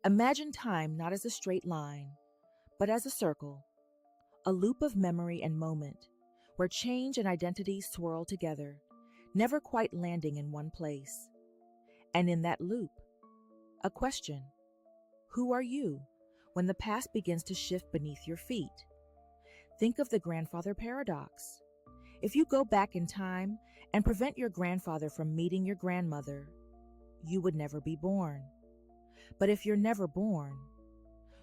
Imagine time not as a straight line, but as a circle, a loop of memory and moment, where change and identity swirl together, never quite landing in one place. And in that loop, a question: who are you when the past begins to shift beneath your feet? Think of the grandfather paradox. If you go back in time and prevent your grandfather from meeting your grandmother, you would never be born. But if you're never born,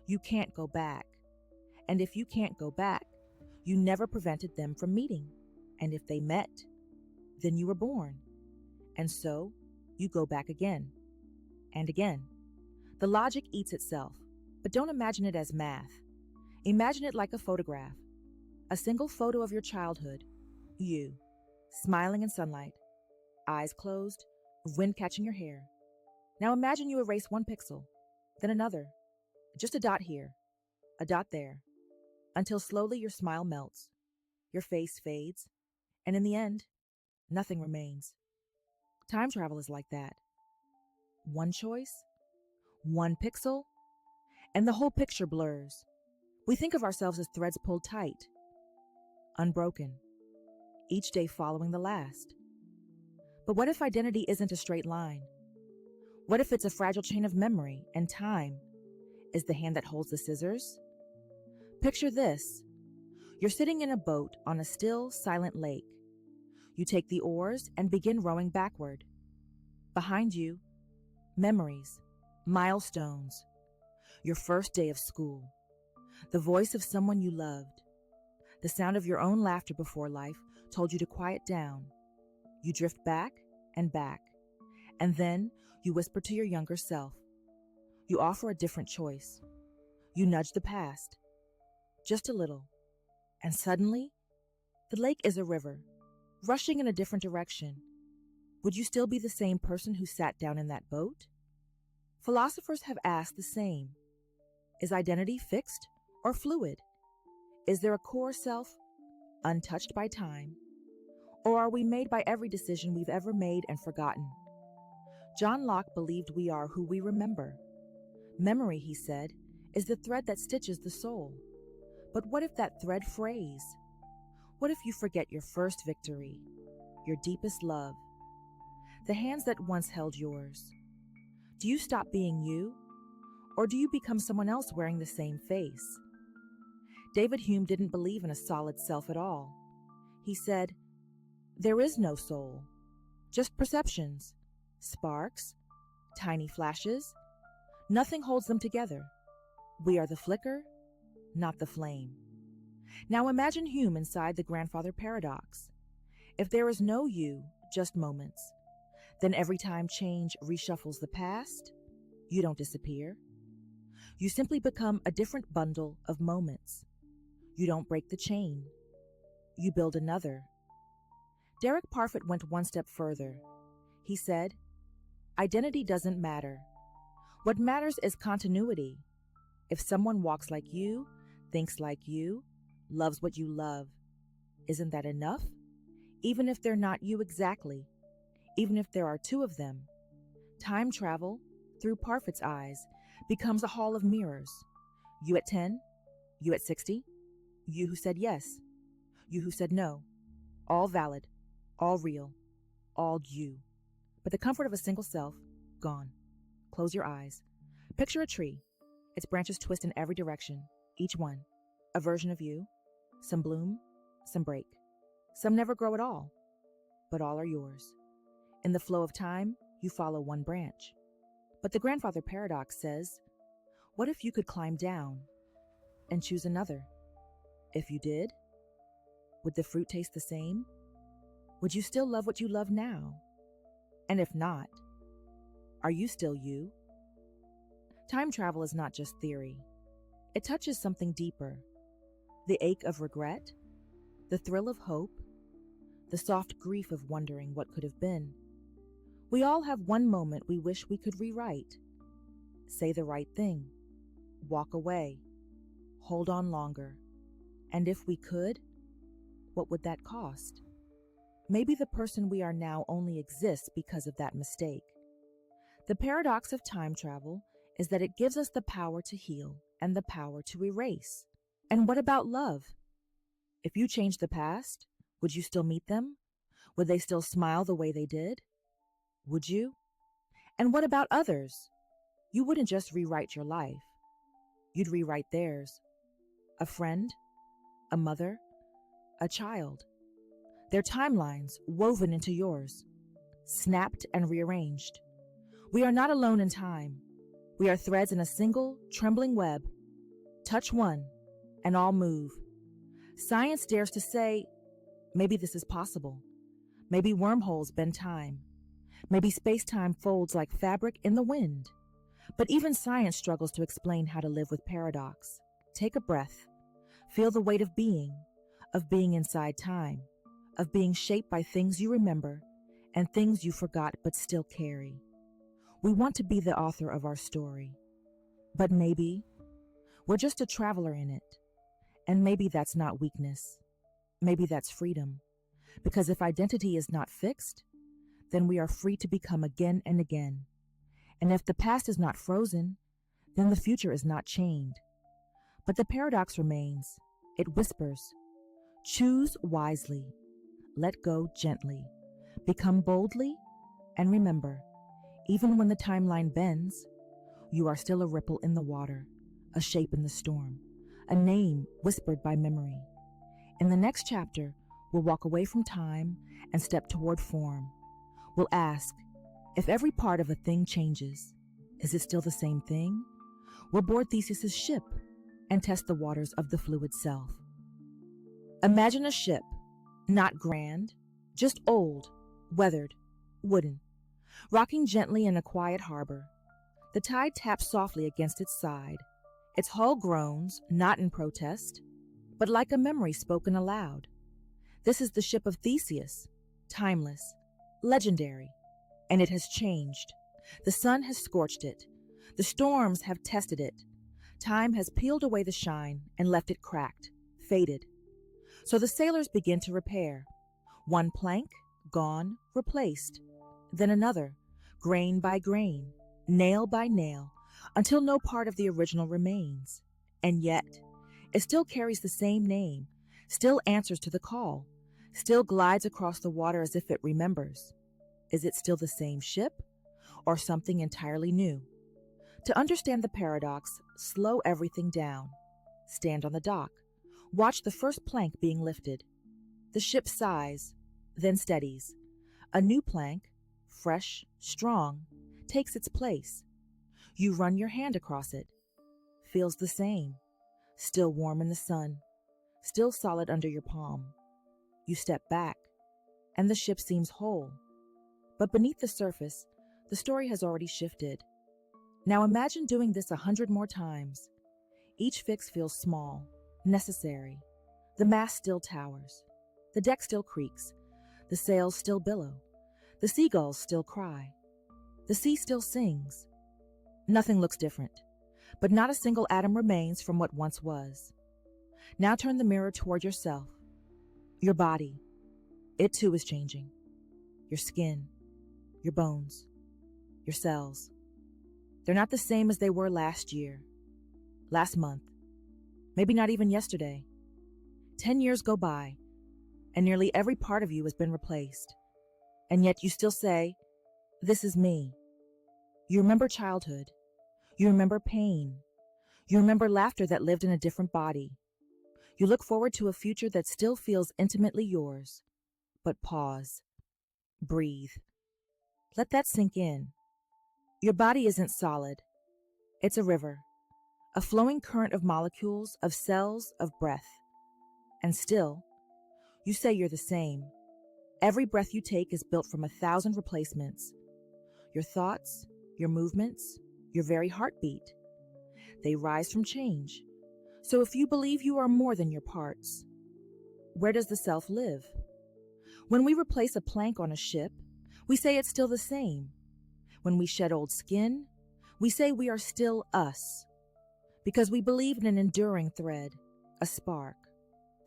you can't go back. And if you can't go back, you never prevented them from meeting. And if they met, then you were born. And so you go back again and again. The logic eats itself, but don't imagine it as math. Imagine it like a photograph. A single photo of your childhood, you, smiling in sunlight, eyes closed, wind catching your hair. Now imagine you erase one pixel, then another, just a dot here, a dot there, until slowly your smile melts, your face fades, and in the end, nothing remains. Time travel is like that. One choice, one pixel, and the whole picture blurs. We think of ourselves as threads pulled tight, unbroken, each day following the last. But what if identity isn't a straight line? What if it's a fragile chain of memory and time is the hand that holds the scissors? Picture this. You're sitting in a boat on a still, silent lake. You take the oars and begin rowing backward. Behind you, memories, milestones, your first day of school, the voice of someone you loved, the sound of your own laughter before life told you to quiet down. You drift back, and then you whisper to your younger self. You offer a different choice. You nudge the past, just a little, and suddenly, the lake is a river, rushing in a different direction. Would you still be the same person who sat down in that boat? Philosophers have asked the same. Is identity fixed or fluid? Is there a core self, untouched by time? Or are we made by every decision we've ever made and forgotten? John Locke believed we are who we remember. Memory, he said, is the thread that stitches the soul. But what if that thread frays? What if you forget your first victory, your deepest love, the hands that once held yours? Do you stop being you? Or do you become someone else wearing the same face? David Hume didn't believe in a solid self at all. He said, there is no soul, just perceptions, sparks, tiny flashes. Nothing holds them together. We are the flicker, not the flame. Now imagine Hume inside the grandfather paradox. If there is no you, just moments, then every time change reshuffles the past, you don't disappear. You simply become a different bundle of moments. You don't break the chain. You build another. Derek Parfit went one step further. He said, identity doesn't matter. What matters is continuity. If someone walks like you, thinks like you, loves what you love, isn't that enough? Even if they're not you exactly, even if there are two of them. Time travel, through Parfit's eyes, becomes a hall of mirrors. You at 10, you at 60, you who said yes, you who said no, all valid, all real, all you. But the comfort of a single self, gone. Close your eyes. Picture a tree. Its branches twist in every direction, each one, a version of you. Some bloom, some break. Some never grow at all, but all are yours. In the flow of time, you follow one branch. But the grandfather paradox says, what if you could climb down and choose another? If you did, would the fruit taste the same? Would you still love what you love now? And if not, are you still you? Time travel is not just theory. It touches something deeper. The ache of regret, the thrill of hope, the soft grief of wondering what could have been. We all have one moment we wish we could rewrite. Say the right thing. Walk away. Hold on longer. And if we could, what would that cost? Maybe the person we are now only exists because of that mistake. The paradox of time travel is that it gives us the power to heal and the power to erase. And what about love? If you changed the past, would you still meet them? Would they still smile the way they did? Would you? And what about others? You wouldn't just rewrite your life. You'd rewrite theirs. A friend, a mother, a child. Their timelines woven into yours, snapped and rearranged. We are not alone in time. We are threads in a single, trembling web. Touch one, and all move. Science dares to say, maybe this is possible. Maybe wormholes bend time. Maybe space-time folds like fabric in the wind. But even science struggles to explain how to live with paradox. Take a breath. Feel the weight of being inside time, of being shaped by things you remember and things you forgot but still carry. We want to be the author of our story. But maybe we're just a traveler in it. And maybe that's not weakness. Maybe that's freedom. Because if identity is not fixed, then we are free to become again and again. And if the past is not frozen, then the future is not chained. But the paradox remains. It whispers, choose wisely, let go gently, become boldly, and remember, even when the timeline bends, you are still a ripple in the water, a shape in the storm, a name whispered by memory. In the next chapter, we'll walk away from time and step toward form. We'll ask, if every part of a thing changes, is it still the same thing? We'll board Theseus's ship and test the waters of the fluid self. Imagine a ship, not grand, just old, weathered, wooden, rocking gently in a quiet harbor. The tide taps softly against its side. Its hull groans, not in protest, but like a memory spoken aloud. This is the ship of Theseus, timeless, legendary, and it has changed. The sun has scorched it. The storms have tested it. Time has peeled away the shine and left it cracked, faded. So the sailors begin to repair. One plank, gone, replaced. Then another, grain by grain, nail by nail, until no part of the original remains. And yet, it still carries the same name, still answers to the call, still glides across the water as if it remembers. Is it still the same ship, or something entirely new? To understand the paradox, slow everything down. Stand on the dock. Watch the first plank being lifted. The ship sighs, then steadies. A new plank, fresh, strong, takes its place. You run your hand across it. Feels the same. Still warm in the sun. Still solid under your palm. You step back, and the ship seems whole. But beneath the surface, the story has already shifted. Now imagine doing this 100 more times. Each fix feels small, necessary. The mast still towers. The deck still creaks. The sails still billow. The seagulls still cry. The sea still sings. Nothing looks different, but not a single atom remains from what once was. Now turn the mirror toward yourself. Your body. It too is changing. Your skin. Your bones. Your cells. They're not the same as they were last year. Last month. Maybe not even yesterday. 10 years go by, and nearly every part of you has been replaced. And yet you still say, this is me. You remember childhood. You remember pain. You remember laughter that lived in a different body. You look forward to a future that still feels intimately yours. But pause. Breathe. Let that sink in. Your body isn't solid. It's a river. A flowing current of molecules, of cells, of breath. And still, you say you're the same. Every breath you take is built from 1,000 replacements. Your thoughts, your movements, your very heartbeat. They rise from change. So if you believe you are more than your parts, where does the self live? When we replace a plank on a ship, we say it's still the same. When we shed old skin, we say we are still us. Because we believe in an enduring thread, a spark,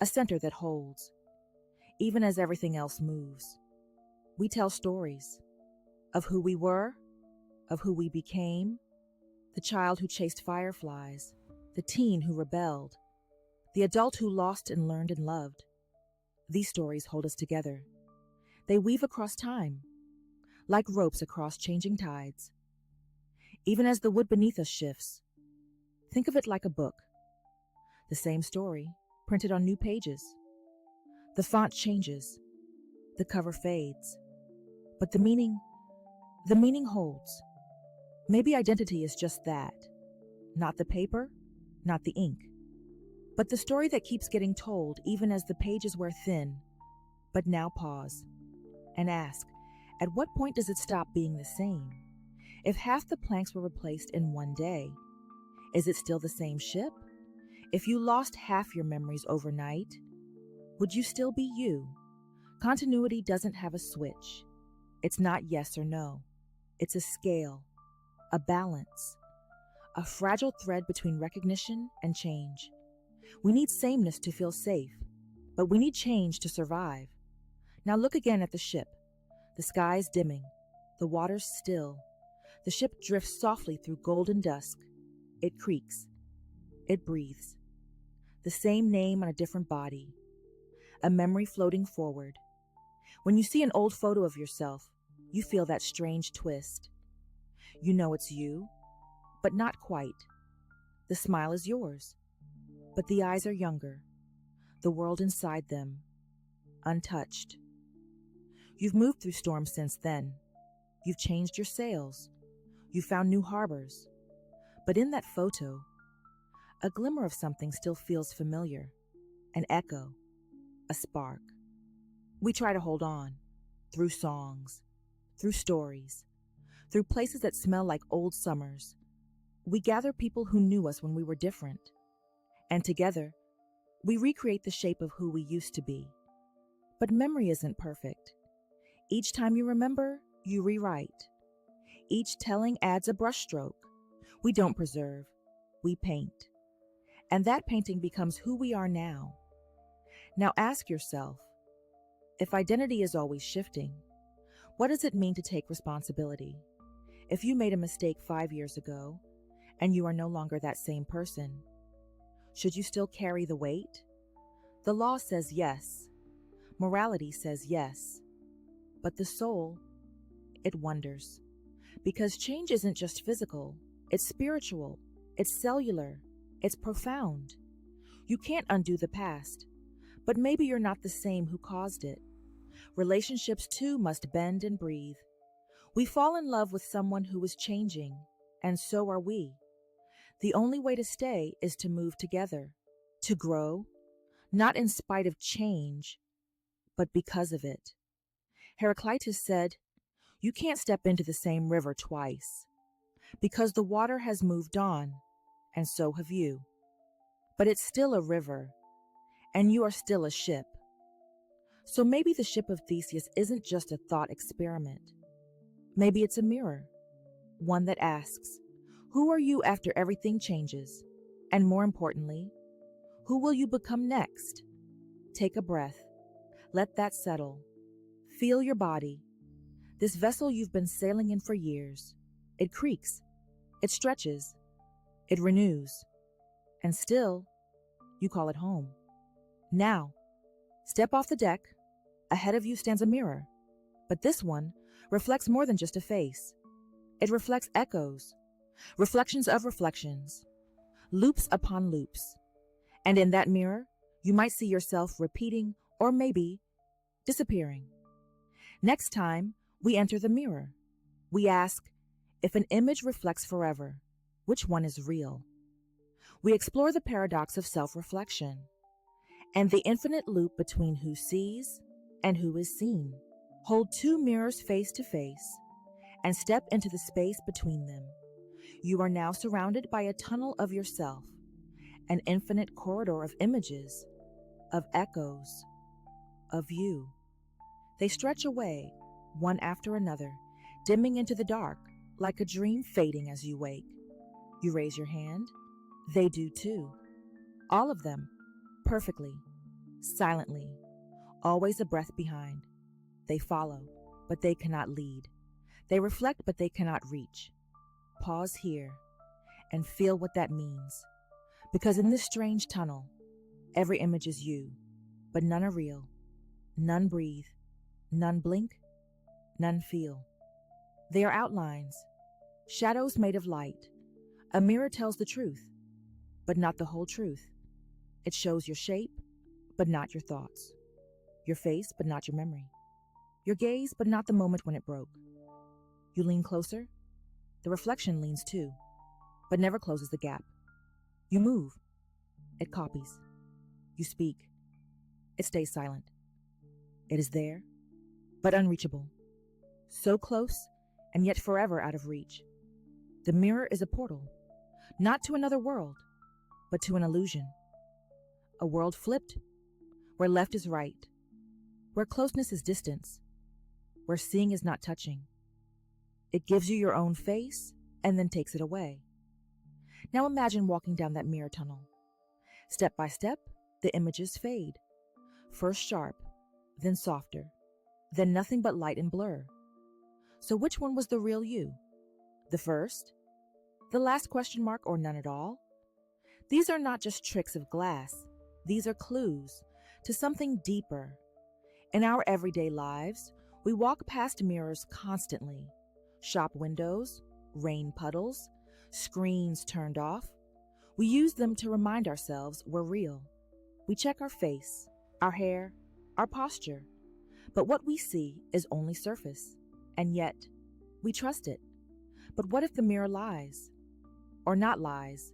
a center that holds. Even as everything else moves, we tell stories of who we were, of who we became, The child who chased fireflies, the teen who rebelled, the adult who lost and learned and loved. These stories hold us together. They weave across time, like ropes across changing tides. Even as the wood beneath us shifts, think of it like a book. The same story, printed on new pages. The font changes, the cover fades, but the meaning holds. Maybe identity is just that. Not the paper, not the ink, but the story that keeps getting told even as the pages wear thin. But now pause and ask, at what point does it stop being the same? If half the planks were replaced in one day, is it still the same ship? If you lost half your memories overnight, would you still be you? Continuity doesn't have a switch. It's not yes or no. It's a scale, a balance, a fragile thread between recognition and change. We need sameness to feel safe, but we need change to survive. Now look again at the ship. The sky is dimming. The water's still. The ship drifts softly through golden dusk. It creaks. It breathes. The same name on a different body. A memory floating forward. When you see an old photo of yourself, you feel that strange twist. You know it's you, but not quite. The smile is yours, but the eyes are younger. The world inside them, untouched. You've moved through storms since then. You've changed your sails. You found new harbors. But in that photo, a glimmer of something still feels familiar. An echo, a spark. We try to hold on, through songs, through stories, through places that smell like old summers. We gather people who knew us when we were different. And together, we recreate the shape of who we used to be. But memory isn't perfect. Each time you remember, you rewrite. Each telling adds a brushstroke. We don't preserve, we paint. And that painting becomes who we are now. Now ask yourself, if identity is always shifting, what does it mean to take responsibility? If you made a mistake 5 years ago, and you are no longer that same person, should you still carry the weight? The law says yes. Morality says yes. But the soul, it wonders. Because change isn't just physical, it's spiritual, it's cellular, it's profound. You can't undo the past, but maybe you're not the same who caused it. Relationships too must bend and breathe. We fall in love with someone who is changing, and so are we. The only way to stay is to move together, to grow, not in spite of change, but because of it. Heraclitus said, "You can't step into the same river twice, because the water has moved on, and so have you. But it's still a river, and you are still a ship." So maybe the ship of Theseus isn't just a thought experiment. Maybe it's a mirror, one that asks, who are you after everything changes? And more importantly, who will you become next? Take a breath. Let that settle. Feel your body. This vessel you've been sailing in for years. It creaks. It stretches. It renews. And still, you call it home. Now, step off the deck. Ahead of you stands a mirror. But this one reflects more than just a face. It reflects echoes, reflections of reflections, loops upon loops. And in that mirror, you might see yourself repeating or maybe disappearing. Next time, we enter the mirror. We ask, if an image reflects forever, which one is real? We explore the paradox of self-reflection and the infinite loop between who sees and who is seen. Hold two mirrors face to face and step into the space between them. You are now surrounded by a tunnel of yourself, an infinite corridor of images, of echoes, of you. They stretch away, one after another, dimming into the dark, like a dream fading as you wake. You raise your hand. They do too. All of them, perfectly, silently, always a breath behind. They follow, but they cannot lead. They reflect, but they cannot reach. Pause here. and feel what that means. Because in this strange tunnel, every image is you, but none are real. None breathe, none blink, none feel. They are outlines, shadows made of light. A mirror tells the truth, but not the whole truth. It shows your shape, but not your thoughts. Your face, but not your memory. Your gaze, but not the moment when it broke. You lean closer. The reflection leans too, but never closes the gap. You move. It copies. You speak. It stays silent. It is there, but unreachable. So close, and yet forever out of reach. The mirror is a portal, not to another world, but to an illusion. A world flipped, where left is right, where closeness is distance, where seeing is not touching. It gives you your own face and then takes it away. Now imagine walking down that mirror tunnel. Step by step, the images fade. First sharp, then softer, then nothing but light and blur. So which one was the real you? The first? The last question mark, or none at all? These are not just tricks of glass. These are clues to something deeper. In our everyday lives, we walk past mirrors constantly. Shop windows, rain puddles, screens turned off. We use them to remind ourselves we're real. We check our face, our hair, our posture. But what we see is only surface. And yet, we trust it. But what if the mirror lies? Or not lies,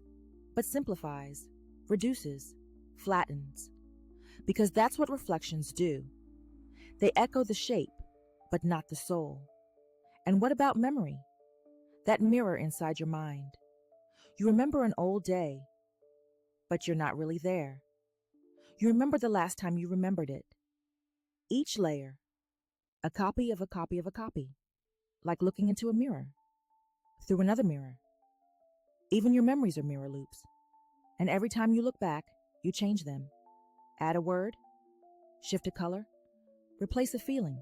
but simplifies, reduces, flattens? Because that's what reflections do. They echo the shape, but not the soul. And what about memory? That mirror inside your mind. You remember an old day, but you're not really there. You remember the last time you remembered it. Each layer, a copy of a copy of a copy, like looking into a mirror, through another mirror. Even your memories are mirror loops. And every time you look back, you change them. Add a word, shift a color, replace a feeling,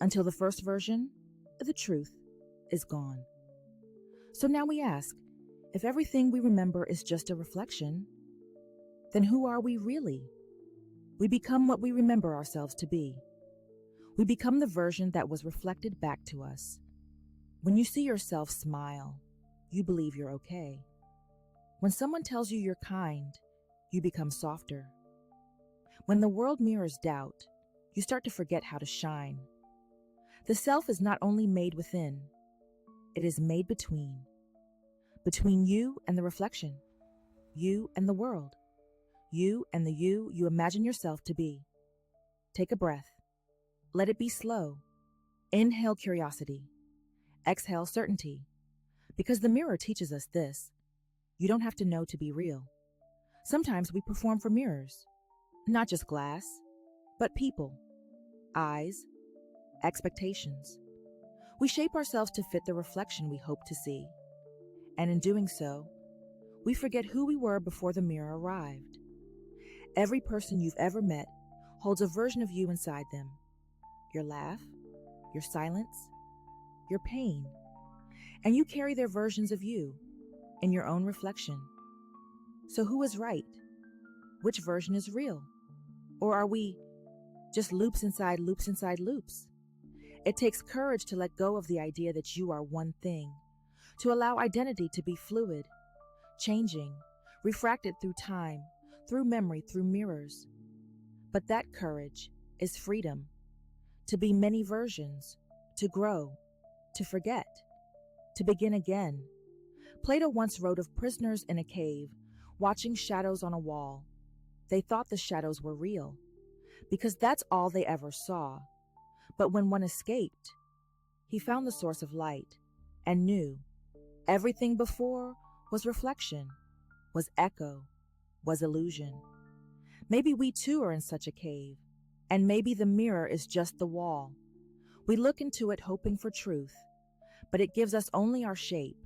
until the first version, the truth, is gone. So now we ask, if everything we remember is just a reflection, then who are we really? We become what we remember ourselves to be. We become the version that was reflected back to us. When you see yourself smile, you believe you're okay. When someone tells you you're kind, you become softer. When the world mirrors doubt, you start to forget how to shine. The self is not only made within, it is made between. Between you and the reflection, you and the world, you and the you imagine yourself to be. Take a breath. Let it be slow. Inhale curiosity. Exhale certainty. Because the mirror teaches us this. You don't have to know to be real. Sometimes we perform for mirrors. Not just glass, but people, eyes, expectations. We shape ourselves to fit the reflection we hope to see. And in doing so, we forget who we were before the mirror arrived. Every person you've ever met holds a version of you inside them. Your laugh, your silence, your pain. And you carry their versions of you in your own reflection. So who is right? Which version is real? Or are we just loops inside loops inside loops? It takes courage to let go of the idea that you are one thing, to allow identity to be fluid, changing, refracted through time, through memory, through mirrors. But that courage is freedom, to be many versions, to grow, to forget, to begin again. Plato once wrote of prisoners in a cave, watching shadows on a wall. They thought the shadows were real, because that's all they ever saw. But when one escaped, he found the source of light, and knew everything before was reflection, was echo, was illusion. Maybe we too are in such a cave, and maybe the mirror is just the wall. We look into it hoping for truth, but it gives us only our shape.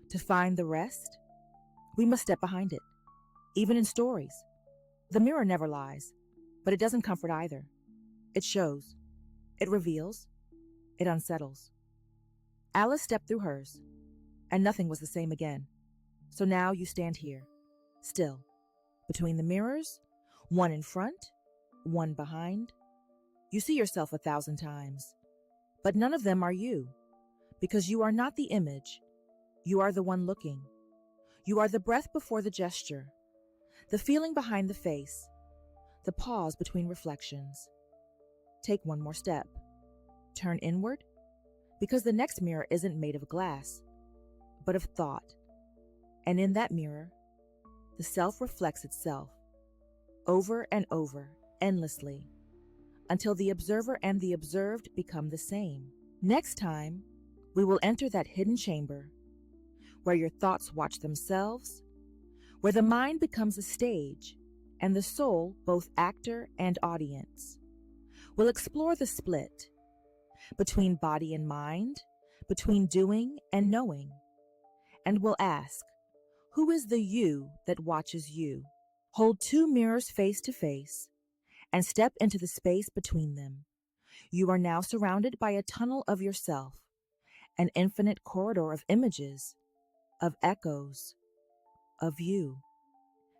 To find the rest, we must step behind it. Even in stories, the mirror never lies, but it doesn't comfort either. It shows, it reveals, it unsettles. Alice stepped through hers, and nothing was the same again. So now you stand here, still, between the mirrors, one in front, one behind. You see yourself 1,000 times, but none of them are you, because you are not the image. You are the one looking. You are the breath before the gesture, the feeling behind the face, the pause between reflections. Take one more step. Turn inward, because the next mirror isn't made of glass, but of thought. And in that mirror, the self reflects itself, over and over, endlessly, until the observer and the observed become the same. Next time, we will enter that hidden chamber, where your thoughts watch themselves, where the mind becomes a stage, and the soul both actor and audience. We'll explore the split between body and mind, between doing and knowing. And we'll ask, who is the you that watches you? Hold two mirrors face to face and step into the space between them. You are now surrounded by a tunnel of yourself, an infinite corridor of images, of echoes, of you.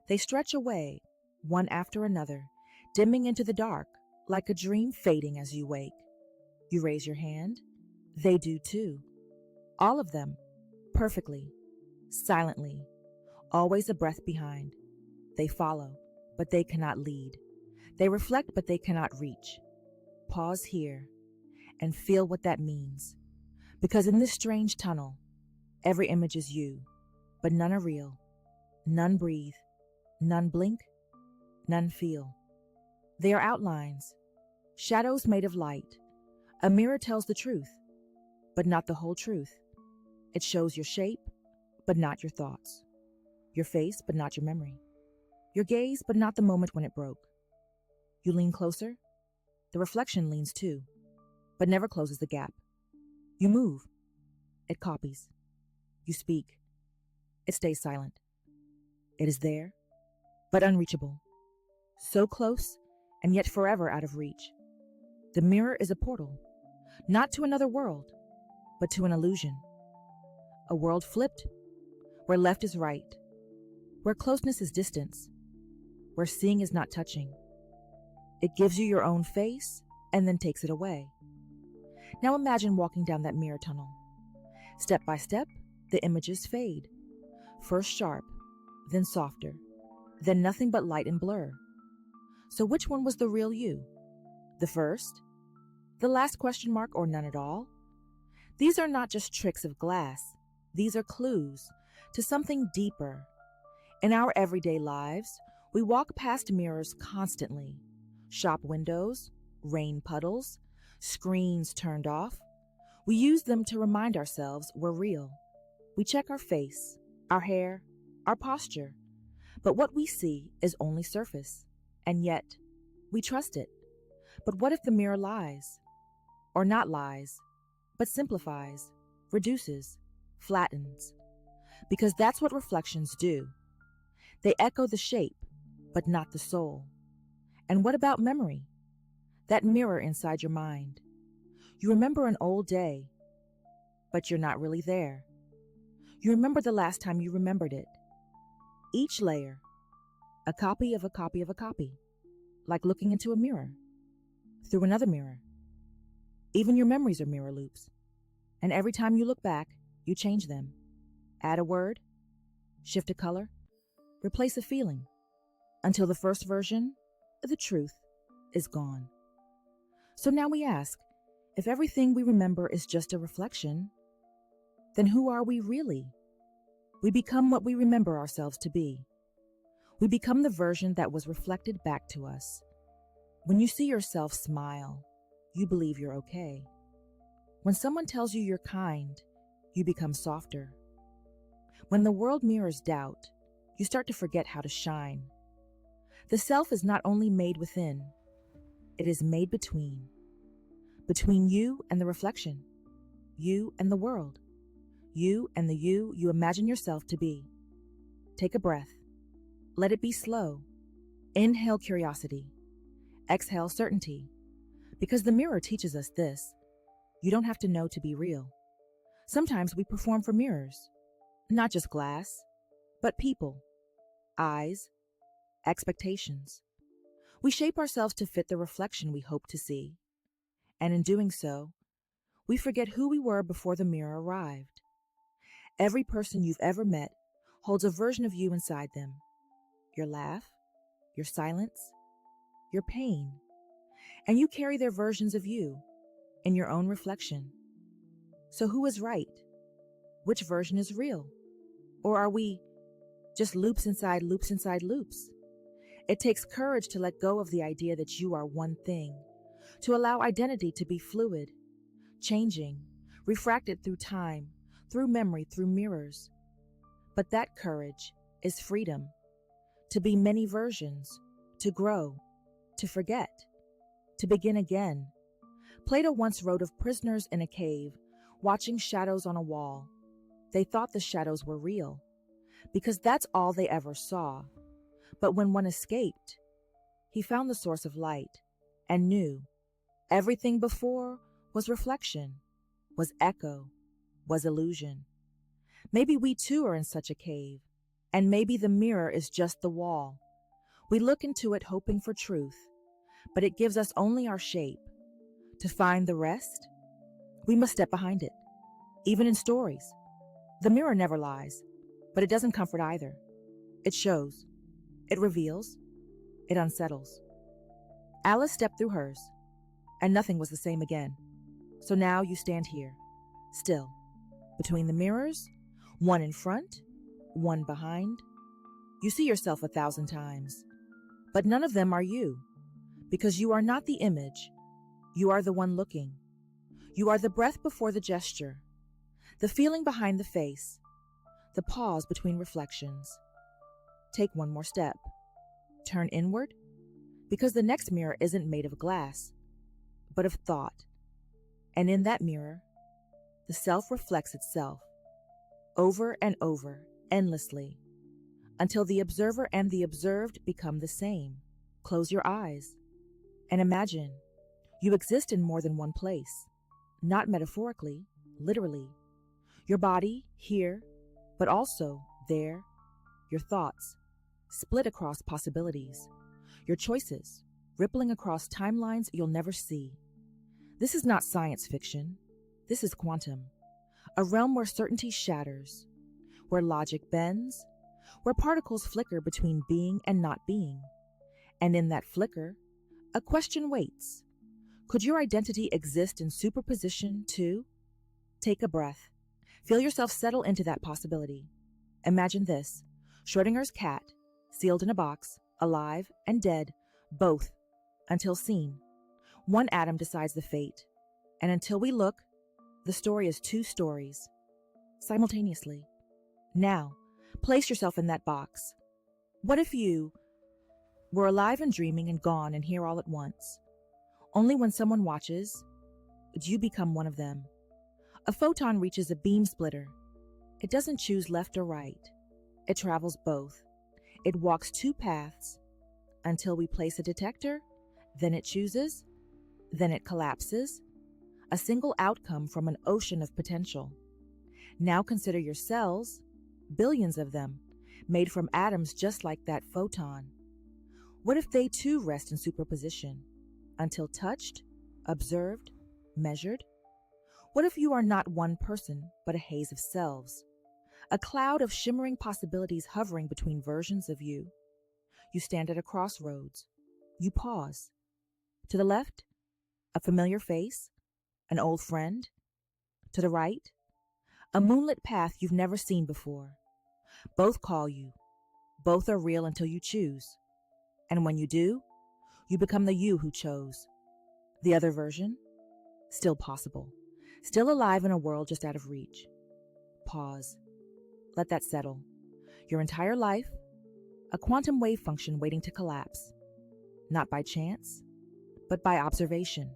They stretch away, one after another, dimming into the dark, like a dream fading as you wake. You raise your hand. They do too. All of them, perfectly, silently, always a breath behind. They follow, but they cannot lead. They reflect, but they cannot reach. Pause here and feel what that means. Because in this strange tunnel, every image is you, but none are real. None breathe, none blink, none feel. They are outlines, shadows made of light. A mirror tells the truth, but not the whole truth. It shows your shape, but not your thoughts. Your face, but not your memory. Your gaze, but not the moment when it broke. You lean closer. The reflection leans too, but never closes the gap. You move. It copies. You speak. It stays silent. It is there, but unreachable. So close, and yet forever out of reach. The mirror is a portal, not to another world, but to an illusion. A world flipped, where left is right, where closeness is distance, where seeing is not touching. It gives you your own face and then takes it away. Now imagine walking down that mirror tunnel. Step by step, the images fade. First sharp, then softer, then nothing but light and blur. So which one was the real you? The first? The last question mark, or none at all? These are not just tricks of glass. These are clues to something deeper. In our everyday lives, we walk past mirrors constantly. Shop windows, rain puddles, screens turned off. We use them to remind ourselves we're real. We check our face, our hair, our posture. But what we see is only surface. And yet, we trust it. But what if the mirror lies? Or not lies, but simplifies, reduces, flattens? Because that's what reflections do. They echo the shape, but not the soul. And what about memory? That mirror inside your mind. You remember an old day, but you're not really there. You remember the last time you remembered it. Each layer, a copy of a copy of a copy, like looking into a mirror, through another mirror. Even your memories are mirror loops, and every time you look back, you change them. Add a word, shift a color, replace a feeling, until the first version, the truth, is gone. So now we ask, if everything we remember is just a reflection, then who are we really? We become what we remember ourselves to be. We become the version that was reflected back to us. When you see yourself smile, you believe you're okay. When someone tells you you're kind, you become softer. When the world mirrors doubt, you start to forget how to shine. The self is not only made within, it is made between. Between you and the reflection, you and the world, you and the you imagine yourself to be. Take a breath. Let it be slow. Inhale curiosity. Exhale certainty. Because the mirror teaches us this. You don't have to know to be real. Sometimes we perform for mirrors, not just glass. but people, eyes, expectations. We shape ourselves to fit the reflection we hope to see, and in doing so, we forget who we were before the mirror arrived. Every person you've ever met holds a version of you inside them. Your laugh, your silence, your pain, and you carry their versions of you in your own reflection. So who is right? Which version is real? Or are we just loops inside loops inside loops? It takes courage to let go of the idea that you are one thing, to allow identity to be fluid, changing, refracted through time, through memory, through mirrors. But that courage is freedom, to be many versions, to grow, to forget, to begin again. Plato once wrote of prisoners in a cave, watching shadows on a wall. They thought the shadows were real, because that's all they ever saw. But when one escaped, he found the source of light and knew everything before was reflection, was echo, was illusion. Maybe we too are in such a cave, and maybe the mirror is just the wall. We look into it hoping for truth, but it gives us only our shape. To find the rest, we must step behind it. Even in stories, the mirror never lies, but it doesn't comfort either. It shows, it reveals, it unsettles. Alice stepped through hers, and nothing was the same again. So now you stand here, still, between the mirrors, one in front, one behind. You see yourself 1,000 times, but none of them are you, because you are not the image. You are the one looking. You are the breath before the gesture, the feeling behind the face, the pause between reflections. Take one more step. Turn inward, because the next mirror isn't made of glass, but of thought. And in that mirror, the self reflects itself, over and over, endlessly, until the observer and the observed become the same. Close your eyes and imagine you exist in more than one place, not metaphorically, literally. Your body here, but also there, your thoughts, split across possibilities, your choices, rippling across timelines you'll never see. This is not science fiction. This is quantum, a realm where certainty shatters, where logic bends, where particles flicker between being and not being. And in that flicker, a question waits. Could your identity exist in superposition too? Take a breath. Feel yourself settle into that possibility. Imagine this: Schrödinger's cat, sealed in a box, alive and dead, both, until seen. One atom decides the fate, and until we look, the story is two stories, simultaneously. Now, place yourself in that box. What if you were alive and dreaming and gone and here all at once? Only when someone watches, would you become one of them. A photon reaches a beam splitter. It doesn't choose left or right. It travels both. It walks two paths until we place a detector, then it chooses, then it collapses. A single outcome from an ocean of potential. Now consider your cells, billions of them, made from atoms just like that photon. What if they too rest in superposition, until touched, observed, measured? What if you are not one person, but a haze of selves, a cloud of shimmering possibilities hovering between versions of you? You stand at a crossroads. You pause. To the left, a familiar face, an old friend. To the right, a moonlit path you've never seen before. Both call you. Both are real until you choose. And when you do, you become the you who chose. The other version, still possible, still alive in a world just out of reach. Pause. Let that settle. Your entire life, a quantum wave function waiting to collapse. Not by chance, but by observation.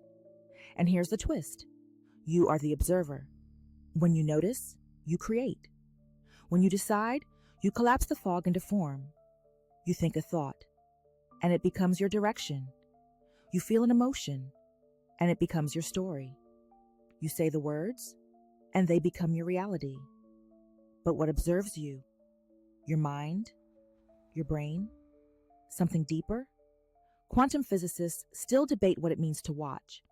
And here's the twist. You are the observer. When you notice, you create. When you decide, you collapse the fog into form. You think a thought, and it becomes your direction. You feel an emotion, and it becomes your story. You say the words, and they become your reality. But what observes you? Your mind? Your brain? Something deeper? Quantum physicists still debate what it means to watch.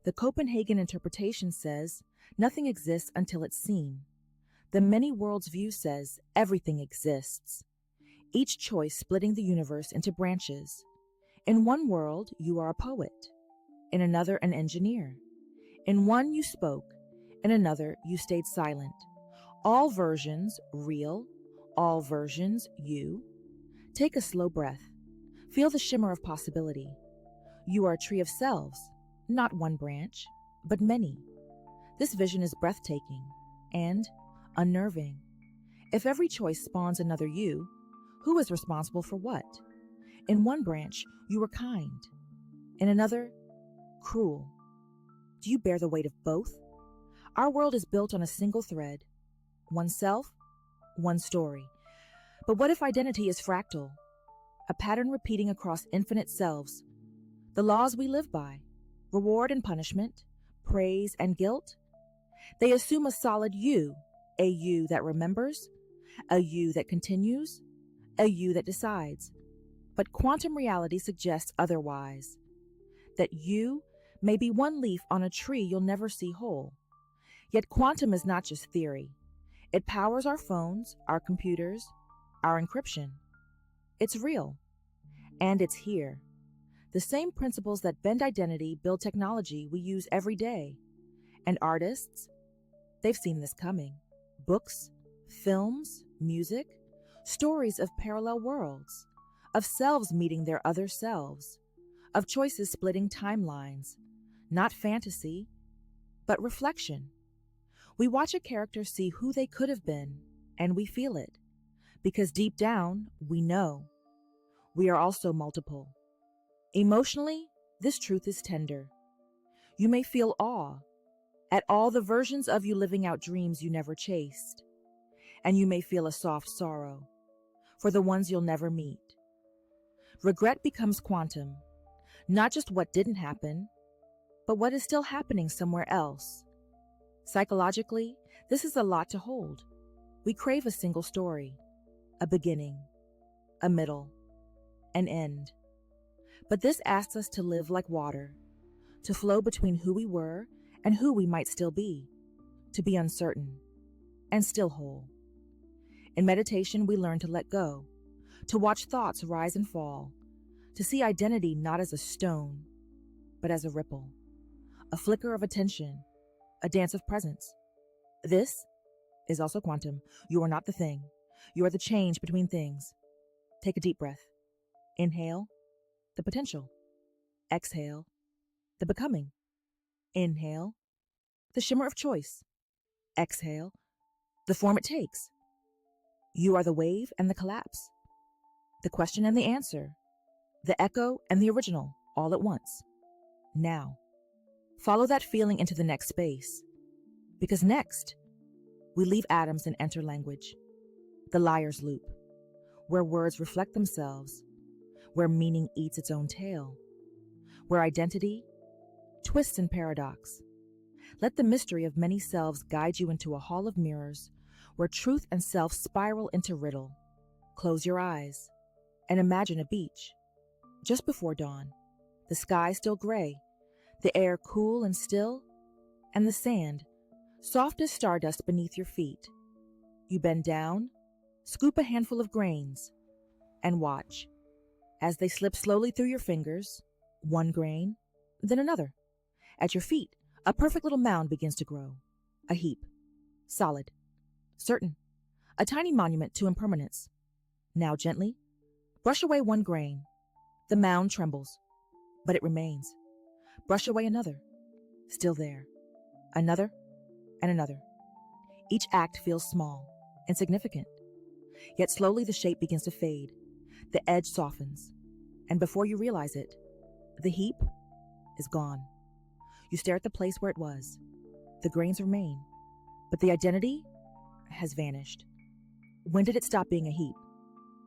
The Copenhagen interpretation says nothing exists until it's seen. The many worlds view says everything exists, each choice splitting the universe into branches. In one world, you are a poet. In another, an engineer. In one, you spoke. In another, you stayed silent. All versions real, all versions you. Take a slow breath. Feel the shimmer of possibility. You are a tree of selves, not one branch, but many. This vision is breathtaking and unnerving. If every choice spawns another you, who is responsible for what? In one branch, you were kind. In another, cruel. Do you bear the weight of both? Our world is built on a single thread. One self, one story. But what if identity is fractal? A pattern repeating across infinite selves. The laws we live by, reward and punishment, praise and guilt, they assume a solid you, a you that remembers, a you that continues, a you that decides. But quantum reality suggests otherwise, that you may be one leaf on a tree you'll never see whole. Yet quantum is not just theory. It powers our phones, our computers, our encryption. It's real, and it's here. The same principles that bend identity build technology we use every day. And artists, they've seen this coming. Books, films, music, stories of parallel worlds, of selves meeting their other selves, of choices splitting timelines, not fantasy, but reflection. We watch a character see who they could have been, and we feel it, because deep down, we know. We are also multiple. Emotionally, this truth is tender. You may feel awe at all the versions of you living out dreams you never chased, and you may feel a soft sorrow for the ones you'll never meet. Regret becomes quantum, not just what didn't happen, but what is still happening somewhere else. Psychologically, this is a lot to hold. We crave a single story, a beginning, a middle, an end. But this asks us to live like water, to flow between who we were and who we might still be, to be uncertain and still whole. In meditation, we learn to let go, to watch thoughts rise and fall, to see identity not as a stone, but as a ripple, a flicker of attention, a dance of presence. This is also quantum. You are not the thing. You are the change between things. Take a deep breath. Inhale, the potential. Exhale, the becoming. Inhale, the shimmer of choice. Exhale, the form it takes. You are the wave and the collapse, the question and the answer, the echo and the original, all at once. Now, follow that feeling into the next space, because next, we leave atoms and enter language, the liar's loop, where words reflect themselves, where meaning eats its own tail, where identity twists in paradox. Let the mystery of many selves guide you into a hall of mirrors where truth and self spiral into riddle. Close your eyes and imagine a beach. Just before dawn, the sky still gray, the air cool and still, and the sand soft as stardust beneath your feet. You bend down, scoop a handful of grains, and watch as they slip slowly through your fingers, one grain, then another. At your feet, a perfect little mound begins to grow, a heap, solid, certain, a tiny monument to impermanence. Now gently, brush away one grain. The mound trembles, but it remains. Brush away another, still there. Another, and another. Each act feels small, insignificant. Yet slowly the shape begins to fade. The edge softens, and before you realize it, the heap is gone. You stare at the place where it was. The grains remain, but the identity has vanished. When did it stop being a heap?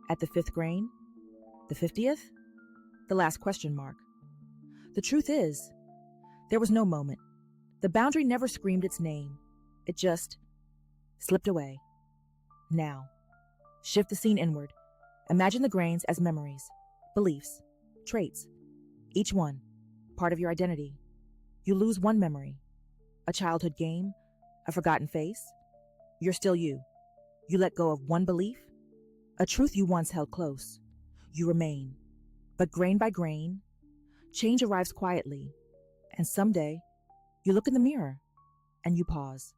At the 5th grain? The 50th? The last question mark. The truth is, there was no moment. The boundary never screamed its name. It just slipped away. Now, Shift the scene inward. Imagine the grains as memories, beliefs, traits, each one part of your identity. You lose one memory, a childhood game, a forgotten face. You're still you. You let go of one belief, a truth you once held close. You remain. But grain by grain, change arrives quietly, and someday you look in the mirror and you pause.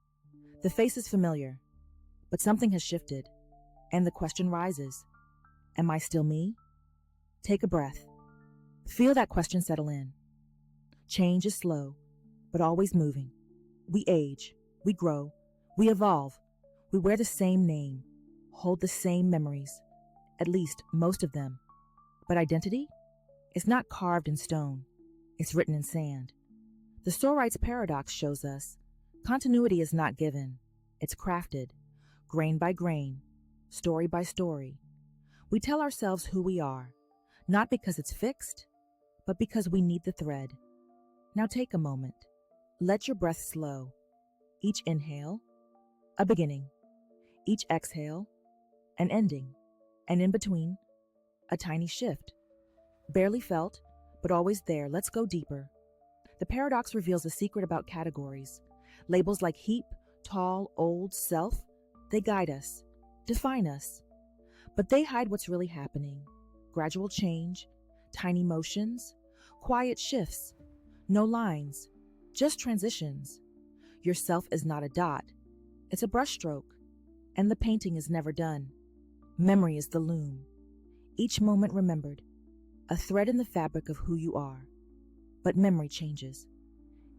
The face is familiar, but something has shifted, and the question rises, am I still me? Take a breath. Feel that question settle in. Change is slow, but always moving. We age, we grow, we evolve. We wear the same name, hold the same memories, at least most of them. But identity is not carved in stone, it's written in sand. The Storite's paradox shows us continuity is not given, it's crafted, grain by grain, story by story. We tell ourselves who we are, not because it's fixed, but because we need the thread. Now take a moment. Let your breath slow. Each inhale, a beginning. Each exhale, an ending. And in between, a tiny shift. Barely felt, but always there. Let's go deeper. The paradox reveals a secret about categories. Labels like heap, tall, old, self, they guide us, define us. But they hide what's really happening. Gradual change, tiny motions, quiet shifts, no lines, just transitions. Your self is not a dot, it's a brushstroke, and the painting is never done. Memory is the loom, each moment remembered, a thread in the fabric of who you are. But memory changes.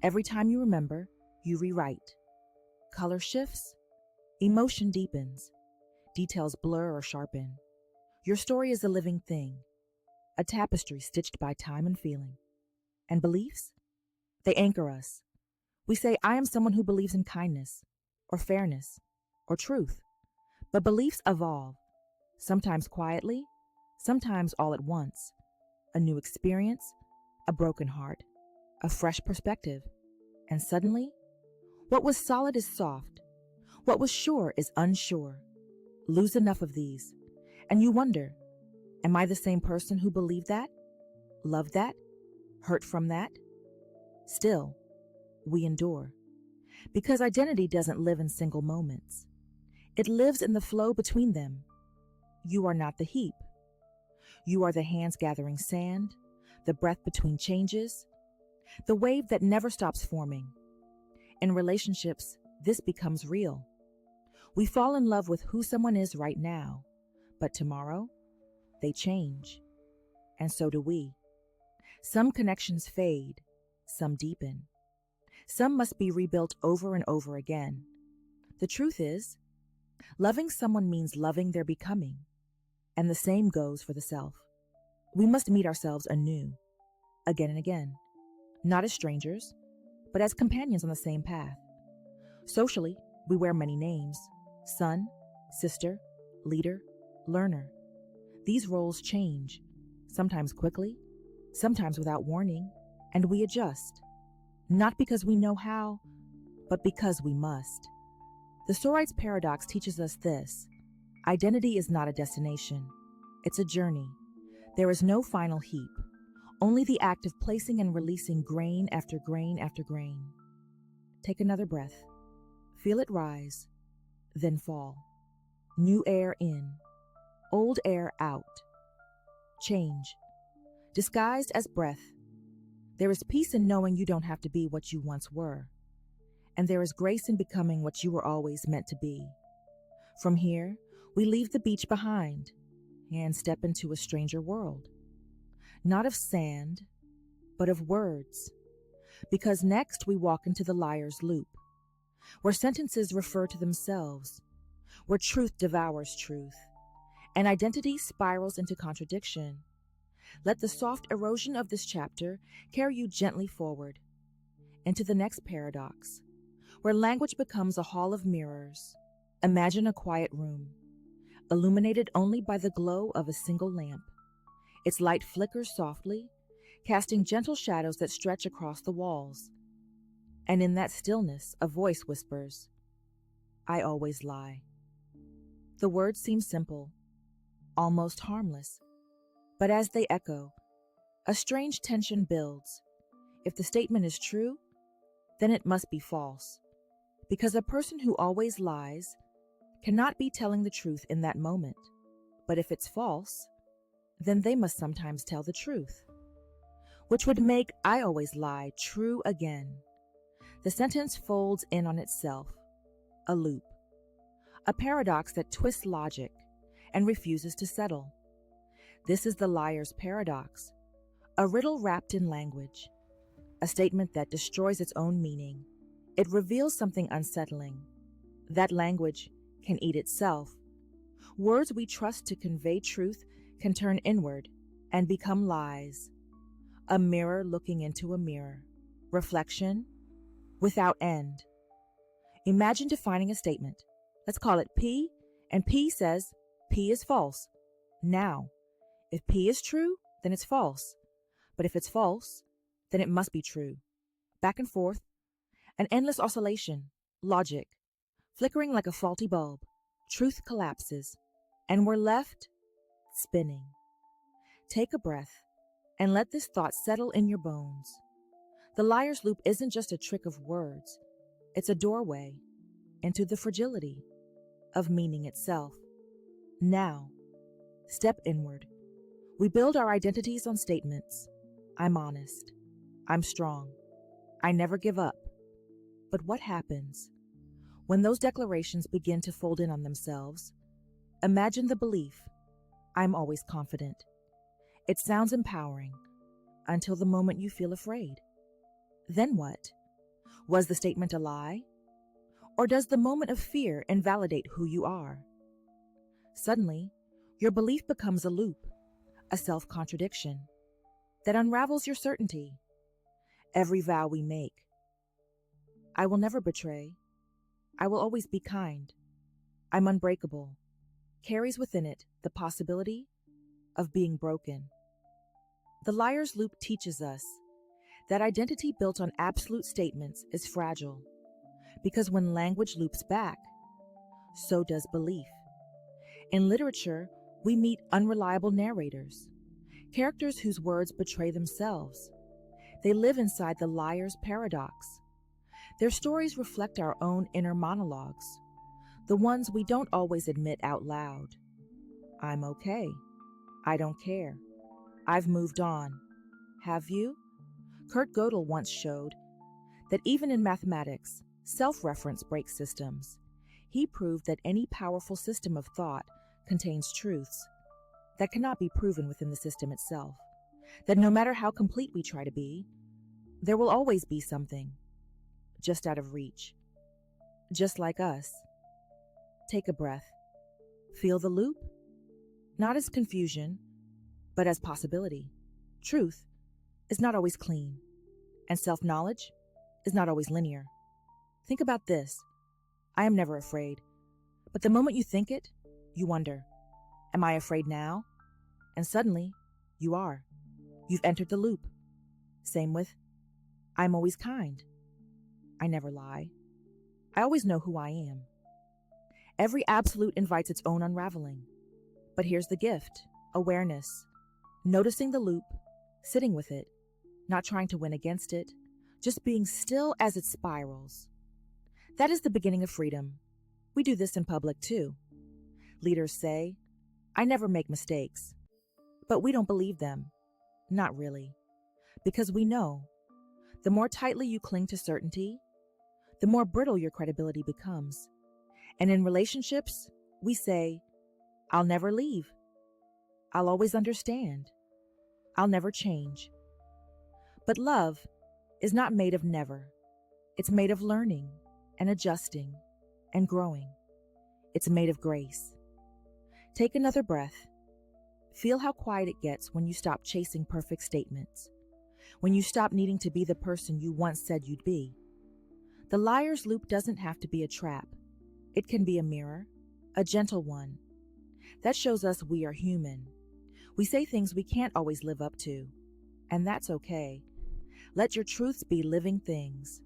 Every time you remember, you rewrite. Color shifts, emotion deepens, details blur or sharpen. Your story is a living thing, a tapestry stitched by time and feeling. And beliefs? They anchor us. We say, I am someone who believes in kindness, or fairness, or truth. But beliefs evolve, sometimes quietly, sometimes all at once. A new experience, a broken heart, a fresh perspective. And suddenly, what was solid is soft. What was sure is unsure. Lose enough of these, and you wonder, am I the same person who believed that, loved that, hurt from that? Still, we endure. Because identity doesn't live in single moments. It lives in the flow between them. You are not the heap. You are the hands gathering sand, the breath between changes, the wave that never stops forming. In relationships, this becomes real. We fall in love with who someone is right now, but tomorrow, they change. And so do we. Some connections fade, some deepen. Some must be rebuilt over and over again. The truth is, loving someone means loving their becoming, and the same goes for the self. We must meet ourselves anew, again and again, not as strangers, but as companions on the same path. Socially, we wear many names: son, sister, leader, learner. These roles change, sometimes quickly, sometimes without warning, and we adjust, not because we know how, but because we must. The Storite's paradox teaches us this: identity is not a destination, it's a journey. There is no final heap, only the act of placing and releasing grain after grain after grain. Take another breath. Feel it rise, then fall. New air in, old air out. Change, disguised as breath. There is peace in knowing you don't have to be what you once were. And there is grace in becoming what you were always meant to be. From here, we leave the beach behind and step into a stranger world. Not of sand, but of words. Because next we walk into the liar's loop, where sentences refer to themselves, where truth devours truth, and identity spirals into contradiction. Let the soft erosion of this chapter carry you gently forward into the next paradox, where language becomes a hall of mirrors. Imagine a quiet room, illuminated only by the glow of a single lamp. Its light flickers softly, casting gentle shadows that stretch across the walls. And in that stillness, a voice whispers, I always lie. The words seem simple, almost harmless, but as they echo, a strange tension builds. If the statement is true, then it must be false, because a person who always lies cannot be telling the truth in that moment. But if it's false, then they must sometimes tell the truth, which would make "I always lie" true again. The sentence folds in on itself, a loop, a paradox that twists logic and refuses to settle. This is the liar's paradox, a riddle wrapped in language, a statement that destroys its own meaning. It reveals something unsettling. That language can eat itself. Words we trust to convey truth can turn inward and become lies. A mirror looking into a mirror. Reflection without end. Imagine defining a statement. Let's call it P, and P says P is false. Now, if P is true, then it's false. But if it's false, then it must be true. Back and forth, an endless oscillation, logic, flickering like a faulty bulb. Truth collapses, and we're left spinning. Take a breath and let this thought settle in your bones. The liar's loop isn't just a trick of words. It's a doorway into the fragility of meaning itself. Now, step inward. We build our identities on statements. I'm honest. I'm strong. I never give up. But what happens when those declarations begin to fold in on themselves? Imagine the belief, I'm always confident. It sounds empowering until the moment you feel afraid. Then what? Was the statement a lie? Or does the moment of fear invalidate who you are? Suddenly, your belief becomes a loop, a self-contradiction that unravels your certainty. Every vow we make, I will never betray, I will always be kind, I'm unbreakable, carries within it the possibility of being broken. The liar's loop teaches us that identity built on absolute statements is fragile, because when language loops back, so does belief. In literature, we meet unreliable narrators, characters whose words betray themselves. They live inside the liar's paradox. Their stories reflect our own inner monologues, the ones we don't always admit out loud. I'm okay. I don't care. I've moved on. Have you? Kurt Gödel once showed that even in mathematics, self-reference breaks systems. He proved that any powerful system of thought contains truths that cannot be proven within the system itself, that no matter how complete we try to be, there will always be something just out of reach, just like us. Take a breath. Feel the loop? Not as confusion, but as possibility. Truth is not always clean, and self-knowledge is not always linear. Think about this. I am never afraid, but the moment you think it, you wonder, am I afraid now? And suddenly, you are. You've entered the loop. Same with, I'm always kind. I never lie. I always know who I am. Every absolute invites its own unraveling. But here's the gift, awareness. Noticing the loop, sitting with it, not trying to win against it, just being still as it spirals. That is the beginning of freedom. We do this in public too. Leaders say, I never make mistakes. But we don't believe them. Not really. Because we know, the more tightly you cling to certainty, the more brittle your credibility becomes. And in relationships, we say, I'll never leave. I'll always understand. I'll never change. But love is not made of never. It's made of learning and adjusting and growing. It's made of grace. Take another breath. Feel how quiet it gets when you stop chasing perfect statements, when you stop needing to be the person you once said you'd be. The liar's loop doesn't have to be a trap. It can be a mirror, a gentle one. That shows us we are human. We say things we can't always live up to, and that's okay. Let your truths be living things.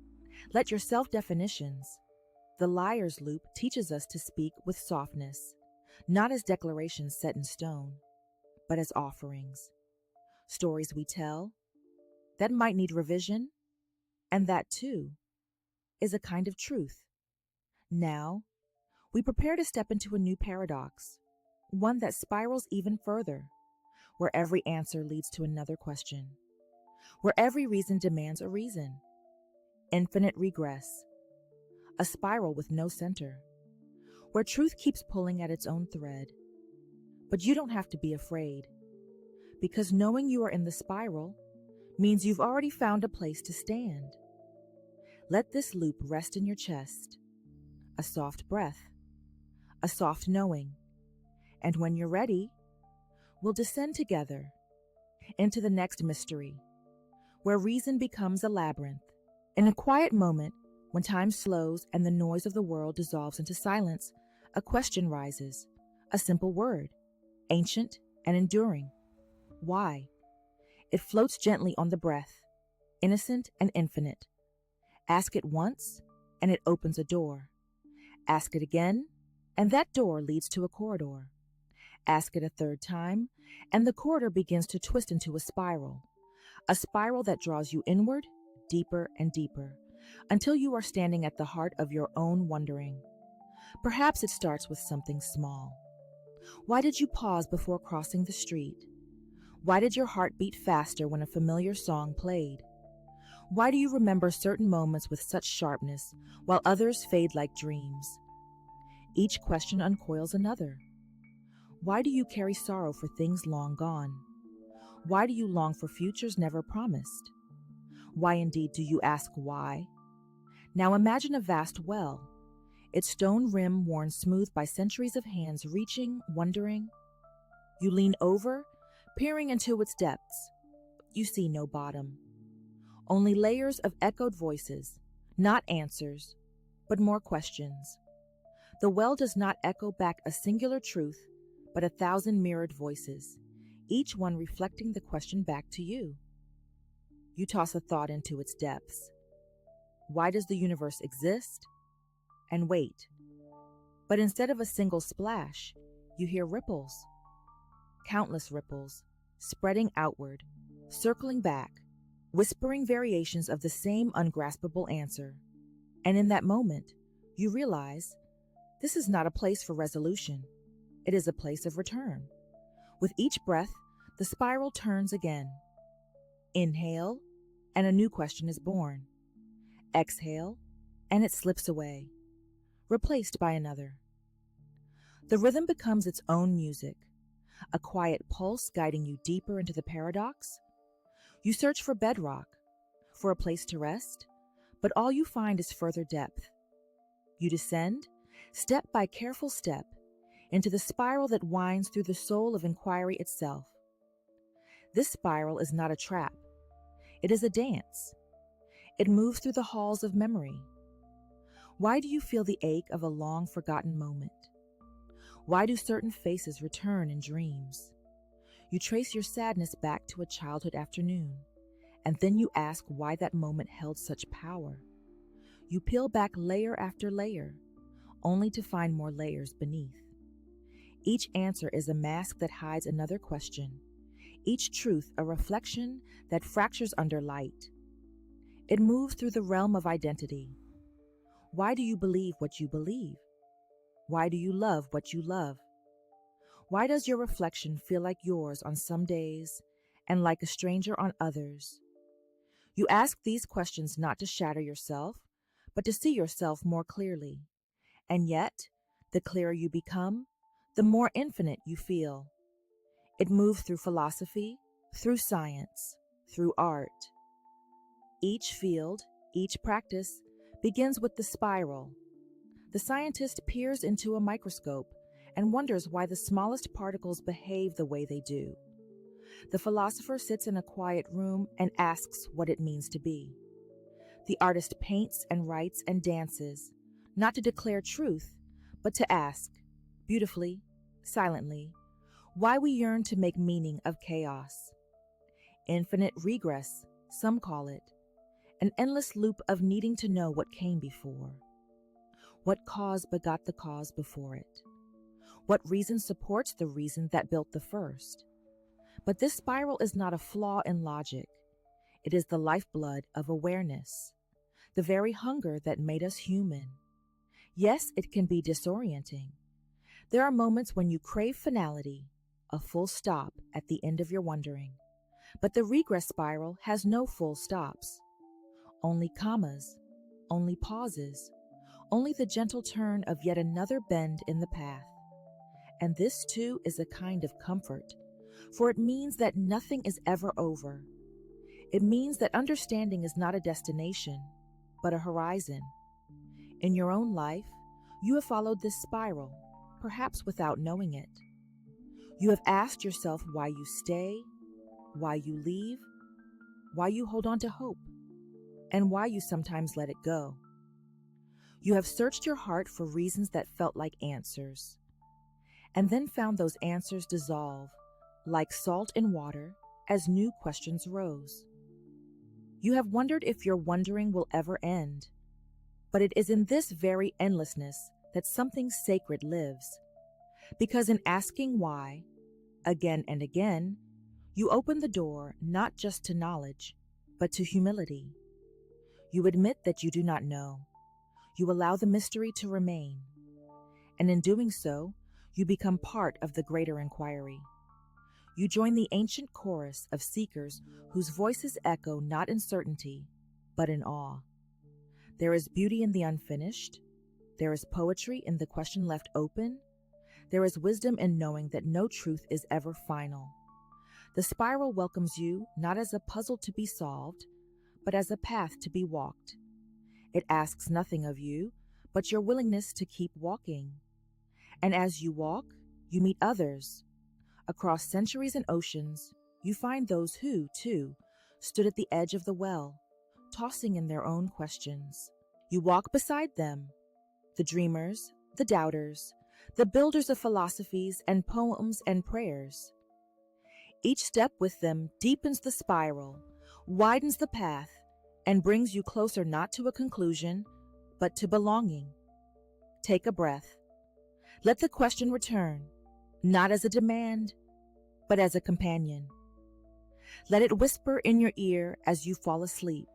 Let your self-definitions. The liar's loop teaches us to speak with softness, not as declarations set in stone, but as offerings, stories we tell that might need revision, and that, too, is a kind of truth. Now, we prepare to step into a new paradox, one that spirals even further, where every answer leads to another question, where every reason demands a reason. Infinite regress, a spiral with no center, where truth keeps pulling at its own thread. But you don't have to be afraid, because knowing you are in the spiral means you've already found a place to stand. Let this loop rest in your chest, a soft breath, a soft knowing, and when you're ready, we'll descend together into the next mystery, where reason becomes a labyrinth. In a quiet moment, when time slows and the noise of the world dissolves into silence, a question rises, a simple word, ancient and enduring. Why? It floats gently on the breath, innocent and infinite. Ask it once, and it opens a door. Ask it again, and that door leads to a corridor. Ask it a third time, and the corridor begins to twist into a spiral that draws you inward, deeper and deeper, until you are standing at the heart of your own wondering. Perhaps it starts with something small. Why did you pause before crossing the street? Why did your heart beat faster when a familiar song played? Why do you remember certain moments with such sharpness, while others fade like dreams? Each question uncoils another. Why do you carry sorrow for things long gone? Why do you long for futures never promised? Why indeed do you ask why? Now imagine a vast well, its stone rim worn smooth by centuries of hands reaching, wondering. You lean over, peering into its depths. You see no bottom. Only layers of echoed voices, not answers, but more questions. The well does not echo back a singular truth, but 1,000 mirrored voices, each one reflecting the question back to you. You toss a thought into its depths. Why does the universe exist? And wait. But instead of a single splash, you hear ripples. Countless ripples, spreading outward, circling back, whispering variations of the same ungraspable answer. And in that moment, you realize this is not a place for resolution. It is a place of return. With each breath, the spiral turns again. Inhale, and a new question is born. Exhale, and it slips away, replaced by another. The rhythm becomes its own music, a quiet pulse guiding you deeper into the paradox. You search for bedrock, for a place to rest, but all you find is further depth. You descend, step by careful step, into the spiral that winds through the soul of inquiry itself. This spiral is not a trap. It is a dance. It moves through the halls of memory. Why do you feel the ache of a long-forgotten moment? Why do certain faces return in dreams? You trace your sadness back to a childhood afternoon, and then you ask why that moment held such power. You peel back layer after layer, only to find more layers beneath. Each answer is a mask that hides another question, each truth a reflection that fractures under light. It moves through the realm of identity. Why do you believe what you believe? Why do you love what you love? Why does your reflection feel like yours on some days and like a stranger on others? You ask these questions not to shatter yourself, but to see yourself more clearly. And yet, the clearer you become, the more infinite you feel. It moves through philosophy, through science, through art. Each field, each practice, begins with the spiral. The scientist peers into a microscope and wonders why the smallest particles behave the way they do. The philosopher sits in a quiet room and asks what it means to be. The artist paints and writes and dances, not to declare truth, but to ask, beautifully, silently, why we yearn to make meaning of chaos. Infinite regress, some call it, an endless loop of needing to know what came before. What cause begot the cause before it? What reason supports the reason that built the first? But this spiral is not a flaw in logic. It is the lifeblood of awareness, the very hunger that made us human. Yes, it can be disorienting. There are moments when you crave finality, a full stop at the end of your wondering. But the regress spiral has no full stops, only commas, only pauses, only the gentle turn of yet another bend in the path. And this too is a kind of comfort, for it means that nothing is ever over. It means that understanding is not a destination, but a horizon. In your own life, you have followed this spiral, perhaps without knowing it. You have asked yourself why you stay, why you leave, why you hold on to hope, and why you sometimes let it go. You have searched your heart for reasons that felt like answers, and then found those answers dissolve, like salt in water, as new questions rose. You have wondered if your wondering will ever end, but it is in this very endlessness that something sacred lives. Because in asking why, again and again, you open the door not just to knowledge, but to humility. You admit that you do not know. You allow the mystery to remain. And in doing so, you become part of the greater inquiry. You join the ancient chorus of seekers whose voices echo not in certainty, but in awe. There is beauty in the unfinished. There is poetry in the question left open. There is wisdom in knowing that no truth is ever final. The spiral welcomes you not as a puzzle to be solved, but as a path to be walked. It asks nothing of you, but your willingness to keep walking. And as you walk, you meet others. Across centuries and oceans, you find those who, too, stood at the edge of the well, tossing in their own questions. You walk beside them, the dreamers, the doubters, the builders of philosophies and poems and prayers. Each step with them deepens the spiral, widens the path, and brings you closer not to a conclusion, but to belonging. Take a breath. Let the question return, not as a demand, but as a companion. Let it whisper in your ear as you fall asleep.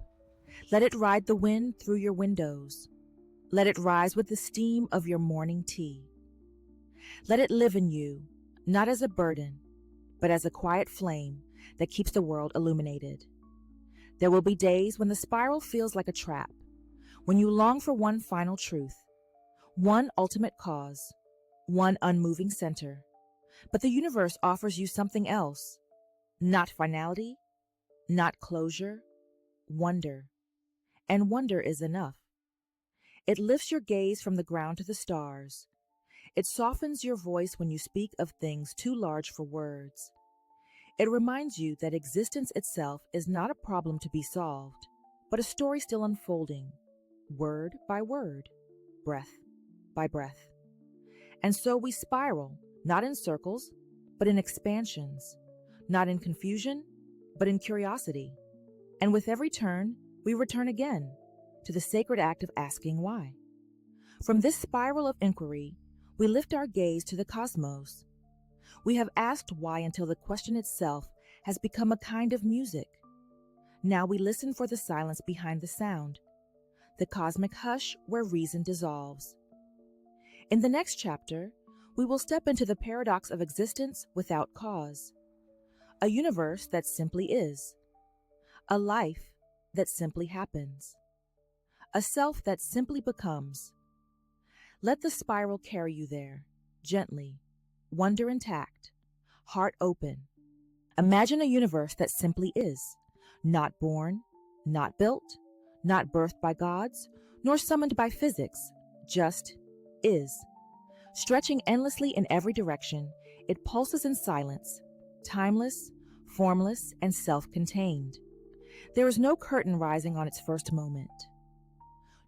Let it ride the wind through your windows. Let it rise with the steam of your morning tea. Let it live in you, not as a burden, but as a quiet flame that keeps the world illuminated. There will be days when the spiral feels like a trap, when you long for one final truth, one ultimate cause, one unmoving center. But the universe offers you something else, not finality, not closure, wonder. And wonder is enough. It lifts your gaze from the ground to the stars. It softens your voice when you speak of things too large for words. It reminds you that existence itself is not a problem to be solved, but a story still unfolding, word by word, breath by breath. And so we spiral, not in circles, but in expansions, not in confusion, but in curiosity. And with every turn, we return again to the sacred act of asking why. From this spiral of inquiry, we lift our gaze to the cosmos. We have asked why until the question itself has become a kind of music. Now we listen for the silence behind the sound, the cosmic hush where reason dissolves. In the next chapter, we will step into the paradox of existence without cause, a universe that simply is, a life that simply happens, a self that simply becomes. Let the spiral carry you there, gently, wonder intact, heart open. Imagine a universe that simply is, not born, not built, not birthed by gods, nor summoned by physics, just is. Stretching endlessly in every direction, it pulses in silence, timeless, formless, and self-contained. There is no curtain rising on its first moment,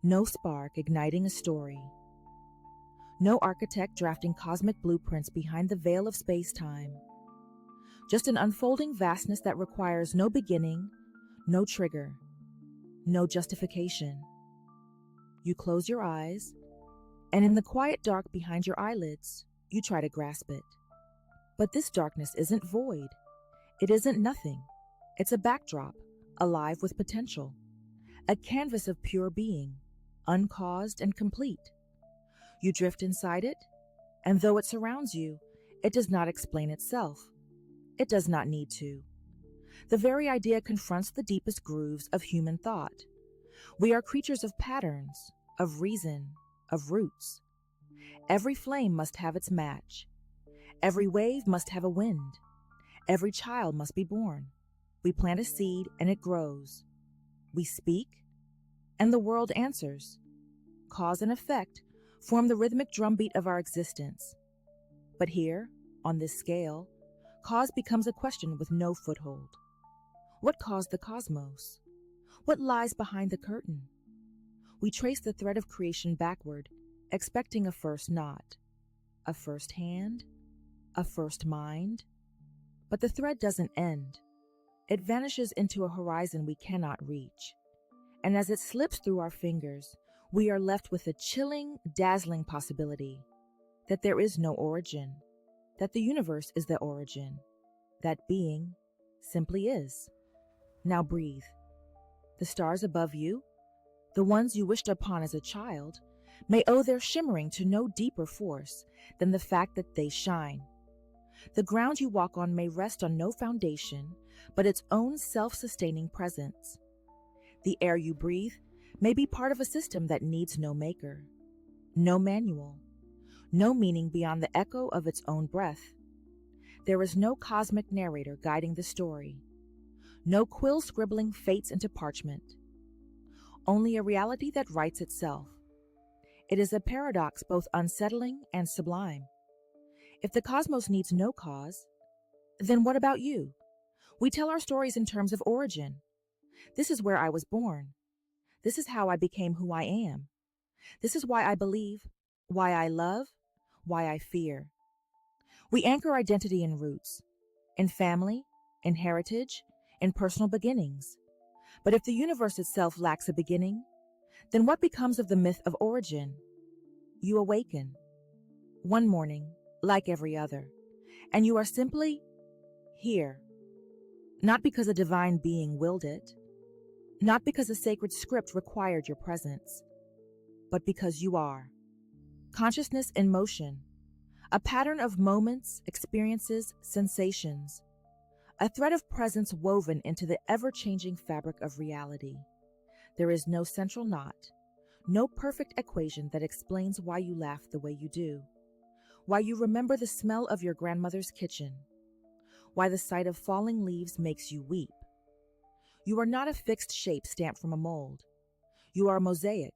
no spark igniting a story, no architect drafting cosmic blueprints behind the veil of space-time. Just an unfolding vastness that requires no beginning, no trigger, no justification. You close your eyes, and in the quiet dark behind your eyelids, You try to grasp it. But this darkness isn't void. It isn't nothing. It's a backdrop, alive with potential. A canvas of pure being, uncaused and complete. You drift inside it, and though it surrounds you, it does not explain itself. It does not need to. The very idea confronts the deepest grooves of human thought. We are creatures of patterns, of reason, of roots. Every flame must have its match. Every wave must have a wind. Every child must be born. We plant a seed and it grows. We speak, and the world answers. Cause and effect form the rhythmic drumbeat of our existence. But here, on this scale, cause becomes a question with no foothold. What caused the cosmos? What lies behind the curtain? We trace the thread of creation backward, expecting a first knot, a first hand, a first mind. But the thread doesn't end. It vanishes into a horizon we cannot reach. And as it slips through our fingers, we are left with a chilling, dazzling possibility that there is no origin, that the universe is the origin, that being simply is. Now breathe. The stars above you, the ones you wished upon as a child, may owe their shimmering to no deeper force than the fact that they shine. The ground you walk on may rest on no foundation but its own self-sustaining presence. The air you breathe may be part of a system that needs no maker, no manual, no meaning beyond the echo of its own breath. There is no cosmic narrator guiding the story, no quill scribbling fates into parchment, only a reality that writes itself. It is a paradox both unsettling and sublime. If the cosmos needs no cause, then what about you? We tell our stories in terms of origin. This is where I was born. This is how I became who I am. This is why I believe, why I love, why I fear. We anchor identity in roots, in family, in heritage, in personal beginnings. But if the universe itself lacks a beginning, then what becomes of the myth of origin? You awaken, one morning, like every other, and you are simply here. Not because a divine being willed it, not because a sacred script required your presence, but because you are. Consciousness in motion, a pattern of moments, experiences, sensations, a thread of presence woven into the ever-changing fabric of reality. There is no central knot, no perfect equation that explains why you laugh the way you do, why you remember the smell of your grandmother's kitchen, why the sight of falling leaves makes you weep. You are not a fixed shape stamped from a mold. You are a mosaic,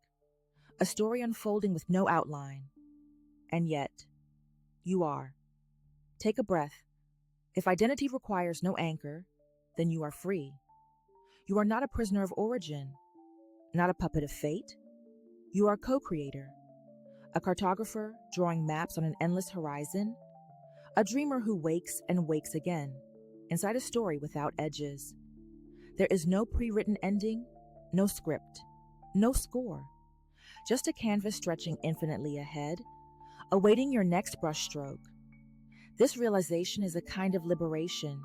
a story unfolding with no outline. And yet, you are. Take a breath. If identity requires no anchor, then you are free. You are not a prisoner of origin, not a puppet of fate. You are a co-creator, a cartographer drawing maps on an endless horizon, a dreamer who wakes and wakes again, inside a story without edges. There is no pre-written ending, no script, no score, just a canvas stretching infinitely ahead, awaiting your next brushstroke. This realization is a kind of liberation,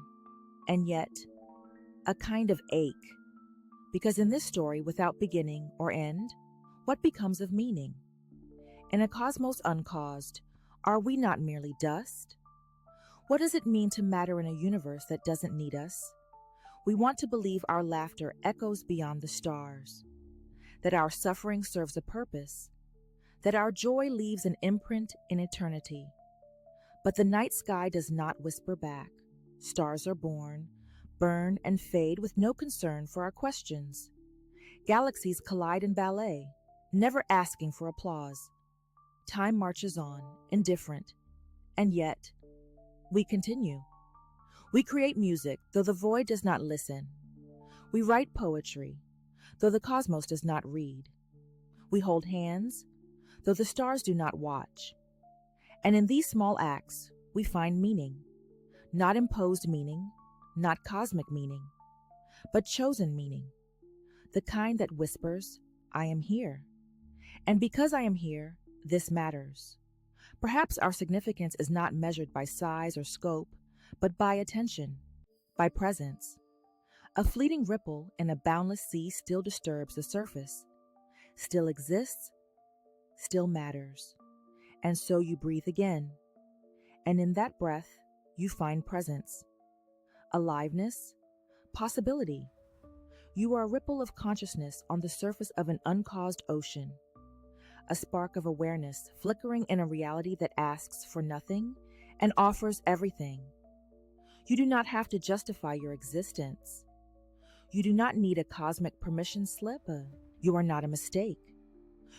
and yet a kind of ache, because in this story without beginning or end, what becomes of meaning? In a cosmos uncaused, are we not merely dust? What does it mean to matter in a universe that doesn't need us? We want to believe our laughter echoes beyond the stars, that our suffering serves a purpose, that our joy leaves an imprint in eternity. But the night sky does not whisper back. Stars are born, burn, and fade with no concern for our questions. Galaxies collide in ballet, never asking for applause. Time marches on, indifferent, and yet we continue. We create music, though the void does not listen. We write poetry, though the cosmos does not read. We hold hands, though the stars do not watch. And in these small acts, we find meaning. Not imposed meaning, not cosmic meaning, but chosen meaning. The kind that whispers, I am here. And because I am here, this matters. Perhaps our significance is not measured by size or scope, but by attention, by presence. A fleeting ripple in a boundless sea still disturbs the surface, still exists, still matters. And so you breathe again, and in that breath you find presence, aliveness, possibility. You are a ripple of consciousness on the surface of an uncaused ocean, a spark of awareness flickering in a reality that asks for nothing and offers everything. You do not have to justify your existence. You do not need a cosmic permission slip. You are not a mistake.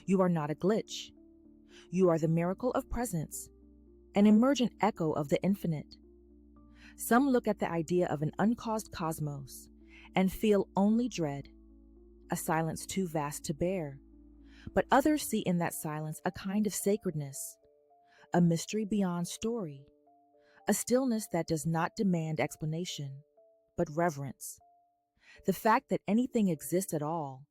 You are not a glitch. You are the miracle of presence, an emergent echo of the infinite. Some look at the idea of an uncaused cosmos and feel only dread, a silence too vast to bear. But others see in that silence a kind of sacredness, a mystery beyond story, a stillness that does not demand explanation, but reverence. The fact that anything exists at all,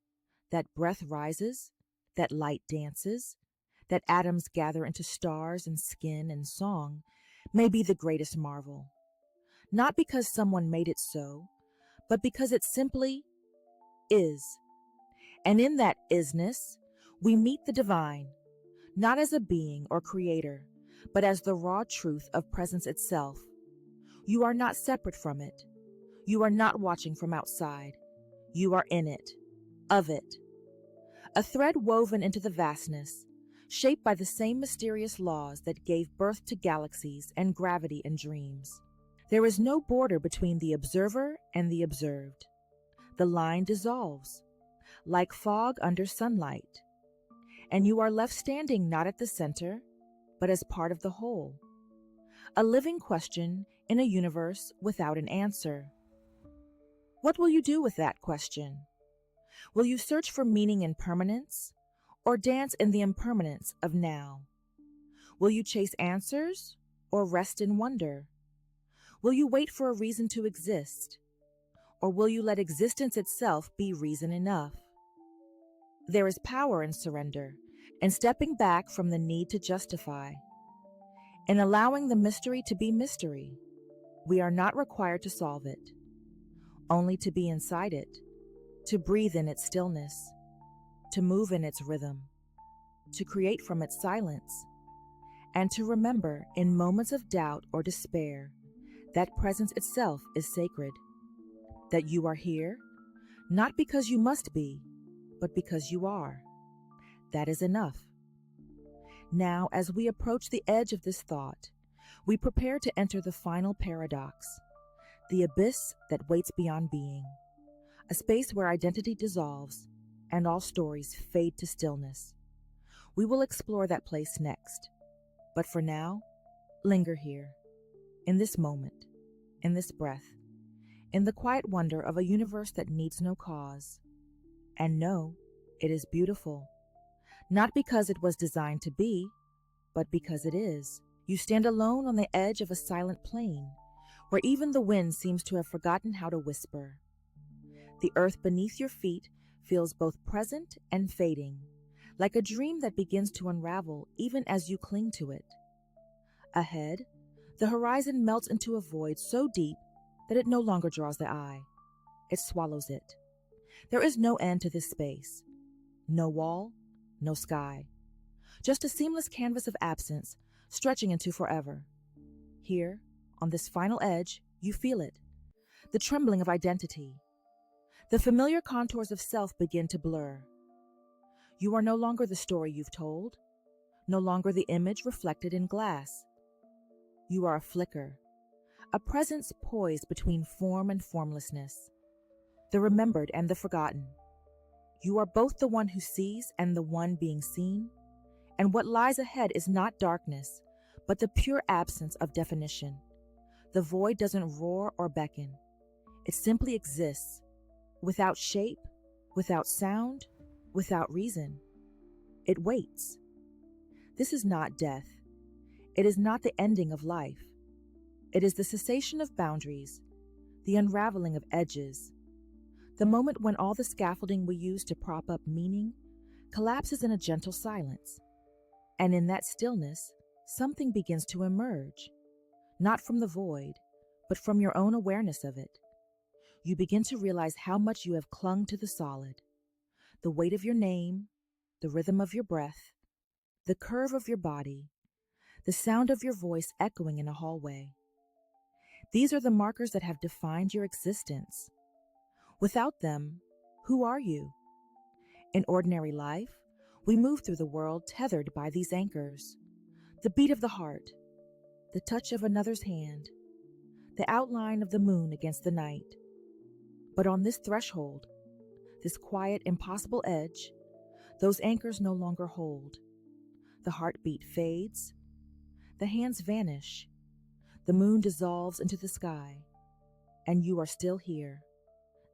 that breath rises, that light dances, that atoms gather into stars and skin and song, may be the greatest marvel. Not because someone made it so, but because it simply is. And in that isness, we meet the divine, not as a being or creator, but as the raw truth of presence itself. You are not separate from it. You are not watching from outside. You are in it, of it. A thread woven into the vastness, shaped by the same mysterious laws that gave birth to galaxies and gravity and dreams. There is no border between the observer and the observed. The line dissolves, like fog under sunlight, and you are left standing not at the center, but as part of the whole. A living question in a universe without an answer. What will you do with that question? Will you search for meaning in permanence, or dance in the impermanence of now? Will you chase answers, or rest in wonder? Will you wait for a reason to exist, or will you let existence itself be reason enough? There is power in surrender, in stepping back from the need to justify, in allowing the mystery to be mystery. We are not required to solve it, only to be inside it, to breathe in its stillness, to move in its rhythm, to create from its silence, and to remember in moments of doubt or despair that presence itself is sacred, that you are here, not because you must be, but because you are. That is enough. Now, as we approach the edge of this thought, we prepare to enter the final paradox, the abyss that waits beyond being, a space where identity dissolves and all stories fade to stillness. We will explore that place next, but for now, linger here, in this moment, in this breath, in the quiet wonder of a universe that needs no cause. And know, it is beautiful, not because it was designed to be, but because it is. You stand alone on the edge of a silent plain, where even the wind seems to have forgotten how to whisper. The earth beneath your feet feels both present and fading, like a dream that begins to unravel even as you cling to it. Ahead, the horizon melts into a void so deep that it no longer draws the eye. It swallows it. There is no end to this space. No wall, no sky. Just a seamless canvas of absence stretching into forever. Here, on this final edge, you feel it. The trembling of identity. The familiar contours of self begin to blur. You are no longer the story you've told, no longer the image reflected in glass. You are a flicker, a presence poised between form and formlessness, the remembered and the forgotten. You are both the one who sees and the one being seen, and what lies ahead is not darkness, but the pure absence of definition. The void doesn't roar or beckon. It simply exists, without shape, without sound, without reason. It waits. This is not death. It is not the ending of life. It is the cessation of boundaries, the unraveling of edges, the moment when all the scaffolding we use to prop up meaning collapses in a gentle silence. And in that stillness, something begins to emerge, not from the void, but from your own awareness of it. You begin to realize how much you have clung to the solid, the weight of your name, the rhythm of your breath, the curve of your body, the sound of your voice echoing in a hallway. These are the markers that have defined your existence. Without them, who are you? In ordinary life, we move through the world tethered by these anchors: the beat of the heart, the touch of another's hand, the outline of the moon against the night. But on this threshold, this quiet, impossible edge, those anchors no longer hold. The heartbeat fades, the hands vanish, the moon dissolves into the sky, and you are still here.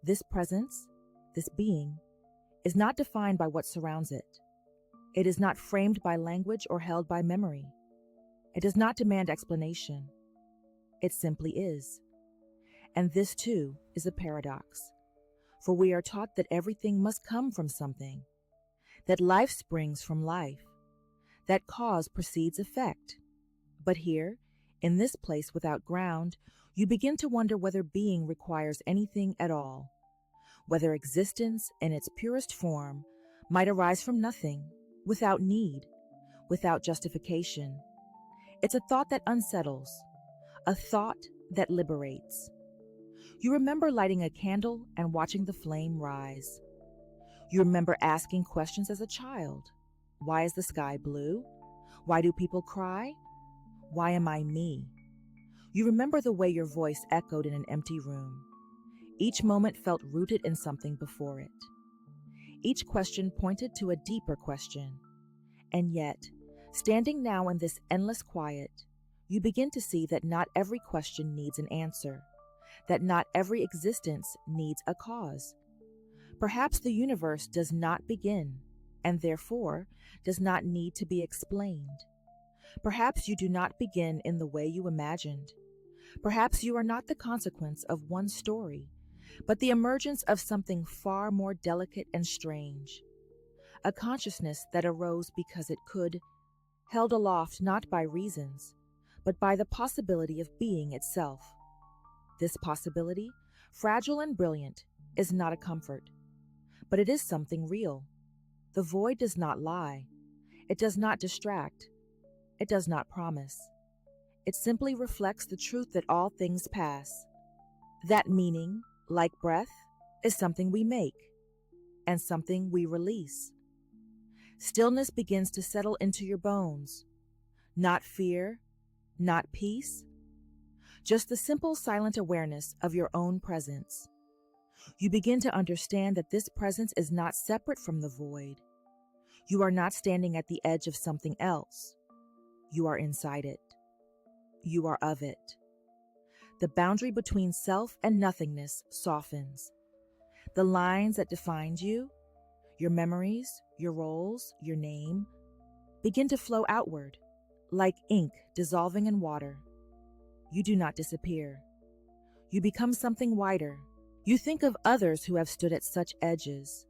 This presence, this being, is not defined by what surrounds it. It is not framed by language or held by memory. It does not demand explanation. It simply is. And this, too, is a paradox. For we are taught that everything must come from something, that life springs from life, that cause precedes effect. But here, in this place without ground, you begin to wonder whether being requires anything at all, whether existence in its purest form might arise from nothing, without need, without justification. It's a thought that unsettles, a thought that liberates. You remember lighting a candle and watching the flame rise. You remember asking questions as a child. Why is the sky blue? Why do people cry? Why am I me? You remember the way your voice echoed in an empty room. Each moment felt rooted in something before it. Each question pointed to a deeper question. And yet, standing now in this endless quiet, you begin to see that not every question needs an answer, that not every existence needs a cause. Perhaps the universe does not begin, and therefore does not need to be explained. Perhaps you do not begin in the way you imagined. Perhaps you are not the consequence of one story, but the emergence of something far more delicate and strange. A consciousness that arose because it could, held aloft not by reasons, but by the possibility of being itself. This possibility, fragile and brilliant, is not a comfort, but it is something real. The void does not lie. It does not distract. It does not promise. It simply reflects the truth that all things pass. That meaning, like breath, is something we make, and something we release. Stillness begins to settle into your bones. Not fear, not peace, just the simple silent awareness of your own presence. You begin to understand that this presence is not separate from the void. You are not standing at the edge of something else. You are inside it. You are of it. The boundary between self and nothingness softens. The lines that defined you, your memories, your roles, your name, begin to flow outward, like ink dissolving in water. You do not disappear. You become something wider. You think of others who have stood at such edges.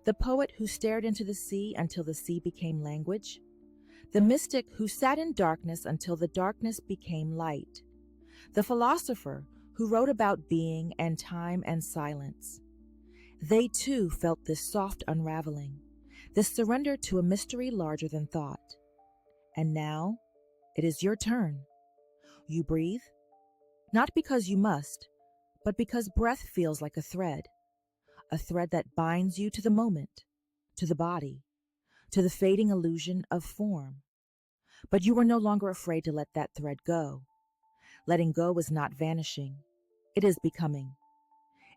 The poet who stared into the sea until the sea became language. The mystic who sat in darkness until the darkness became light. The philosopher who wrote about being and time and silence. They too felt this soft unraveling, this surrender to a mystery larger than thought. And now, it is your turn. You breathe, not because you must, but because breath feels like a thread that binds you to the moment, to the body, to the fading illusion of form. But you are no longer afraid to let that thread go. Letting go is not vanishing. It is becoming.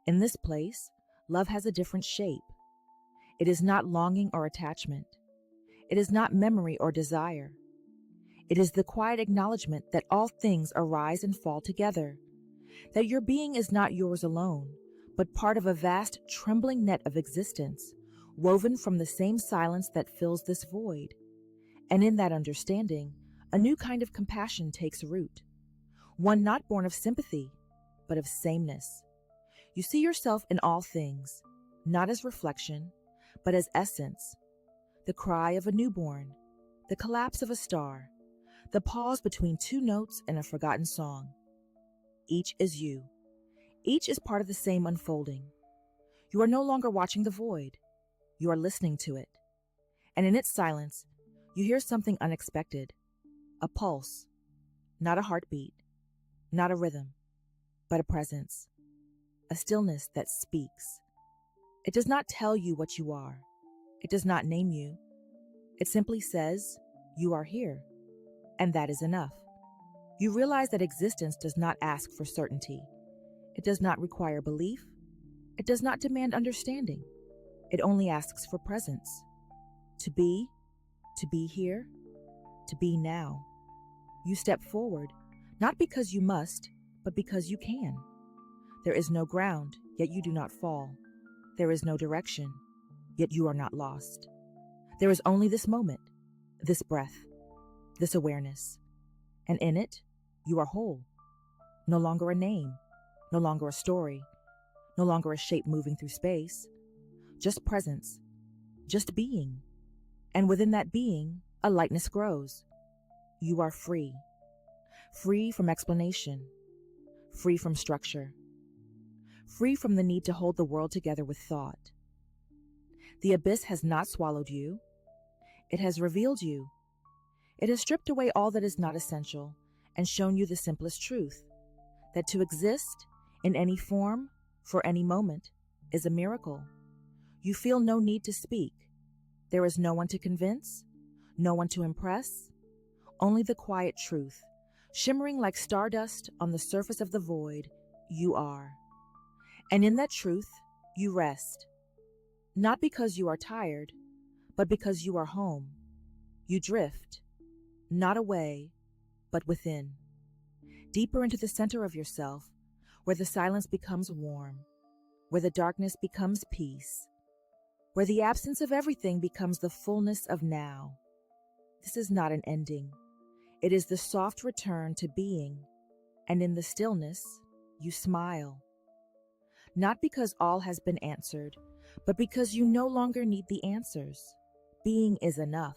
In this place, love has a different shape. It is not longing or attachment. It is not memory or desire. It is the quiet acknowledgement that all things arise and fall together, that your being is not yours alone, but part of a vast, trembling net of existence, woven from the same silence that fills this void. And in that understanding, a new kind of compassion takes root, one not born of sympathy, but of sameness. You see yourself in all things, not as reflection, but as essence, the cry of a newborn, the collapse of a star, the pause between two notes in a forgotten song. Each is you. Each is part of the same unfolding. You are no longer watching the void. You are listening to it. And in its silence, you hear something unexpected. A pulse, not a heartbeat, not a rhythm, but a presence. A stillness that speaks. It does not tell you what you are. It does not name you. It simply says, you are here. And that is enough. You realize that existence does not ask for certainty. It does not require belief. It does not demand understanding. It only asks for presence. To be here, to be now. You step forward, not because you must, but because you can. There is no ground, yet you do not fall. There is no direction, yet you are not lost. There is only this moment, this breath, this awareness. And in it, you are whole. No longer a name, no longer a story, no longer a shape moving through space. Just presence, just being. And within that being, a lightness grows. You are free. Free from explanation. Free from structure. Free from the need to hold the world together with thought. The abyss has not swallowed you. It has revealed you. It has stripped away all that is not essential and shown you the simplest truth, that to exist in any form, for any moment, is a miracle. You feel no need to speak. There is no one to convince, no one to impress, only the quiet truth, shimmering like stardust on the surface of the void. You are. And in that truth, you rest. Not because you are tired, but because you are home. You drift, not away, but within, deeper into the center of yourself, where the silence becomes warm, where the darkness becomes peace, where the absence of everything becomes the fullness of now. This is not an ending. It is the soft return to being, and in the stillness, you smile. Not because all has been answered, but because you no longer need the answers. Being is enough.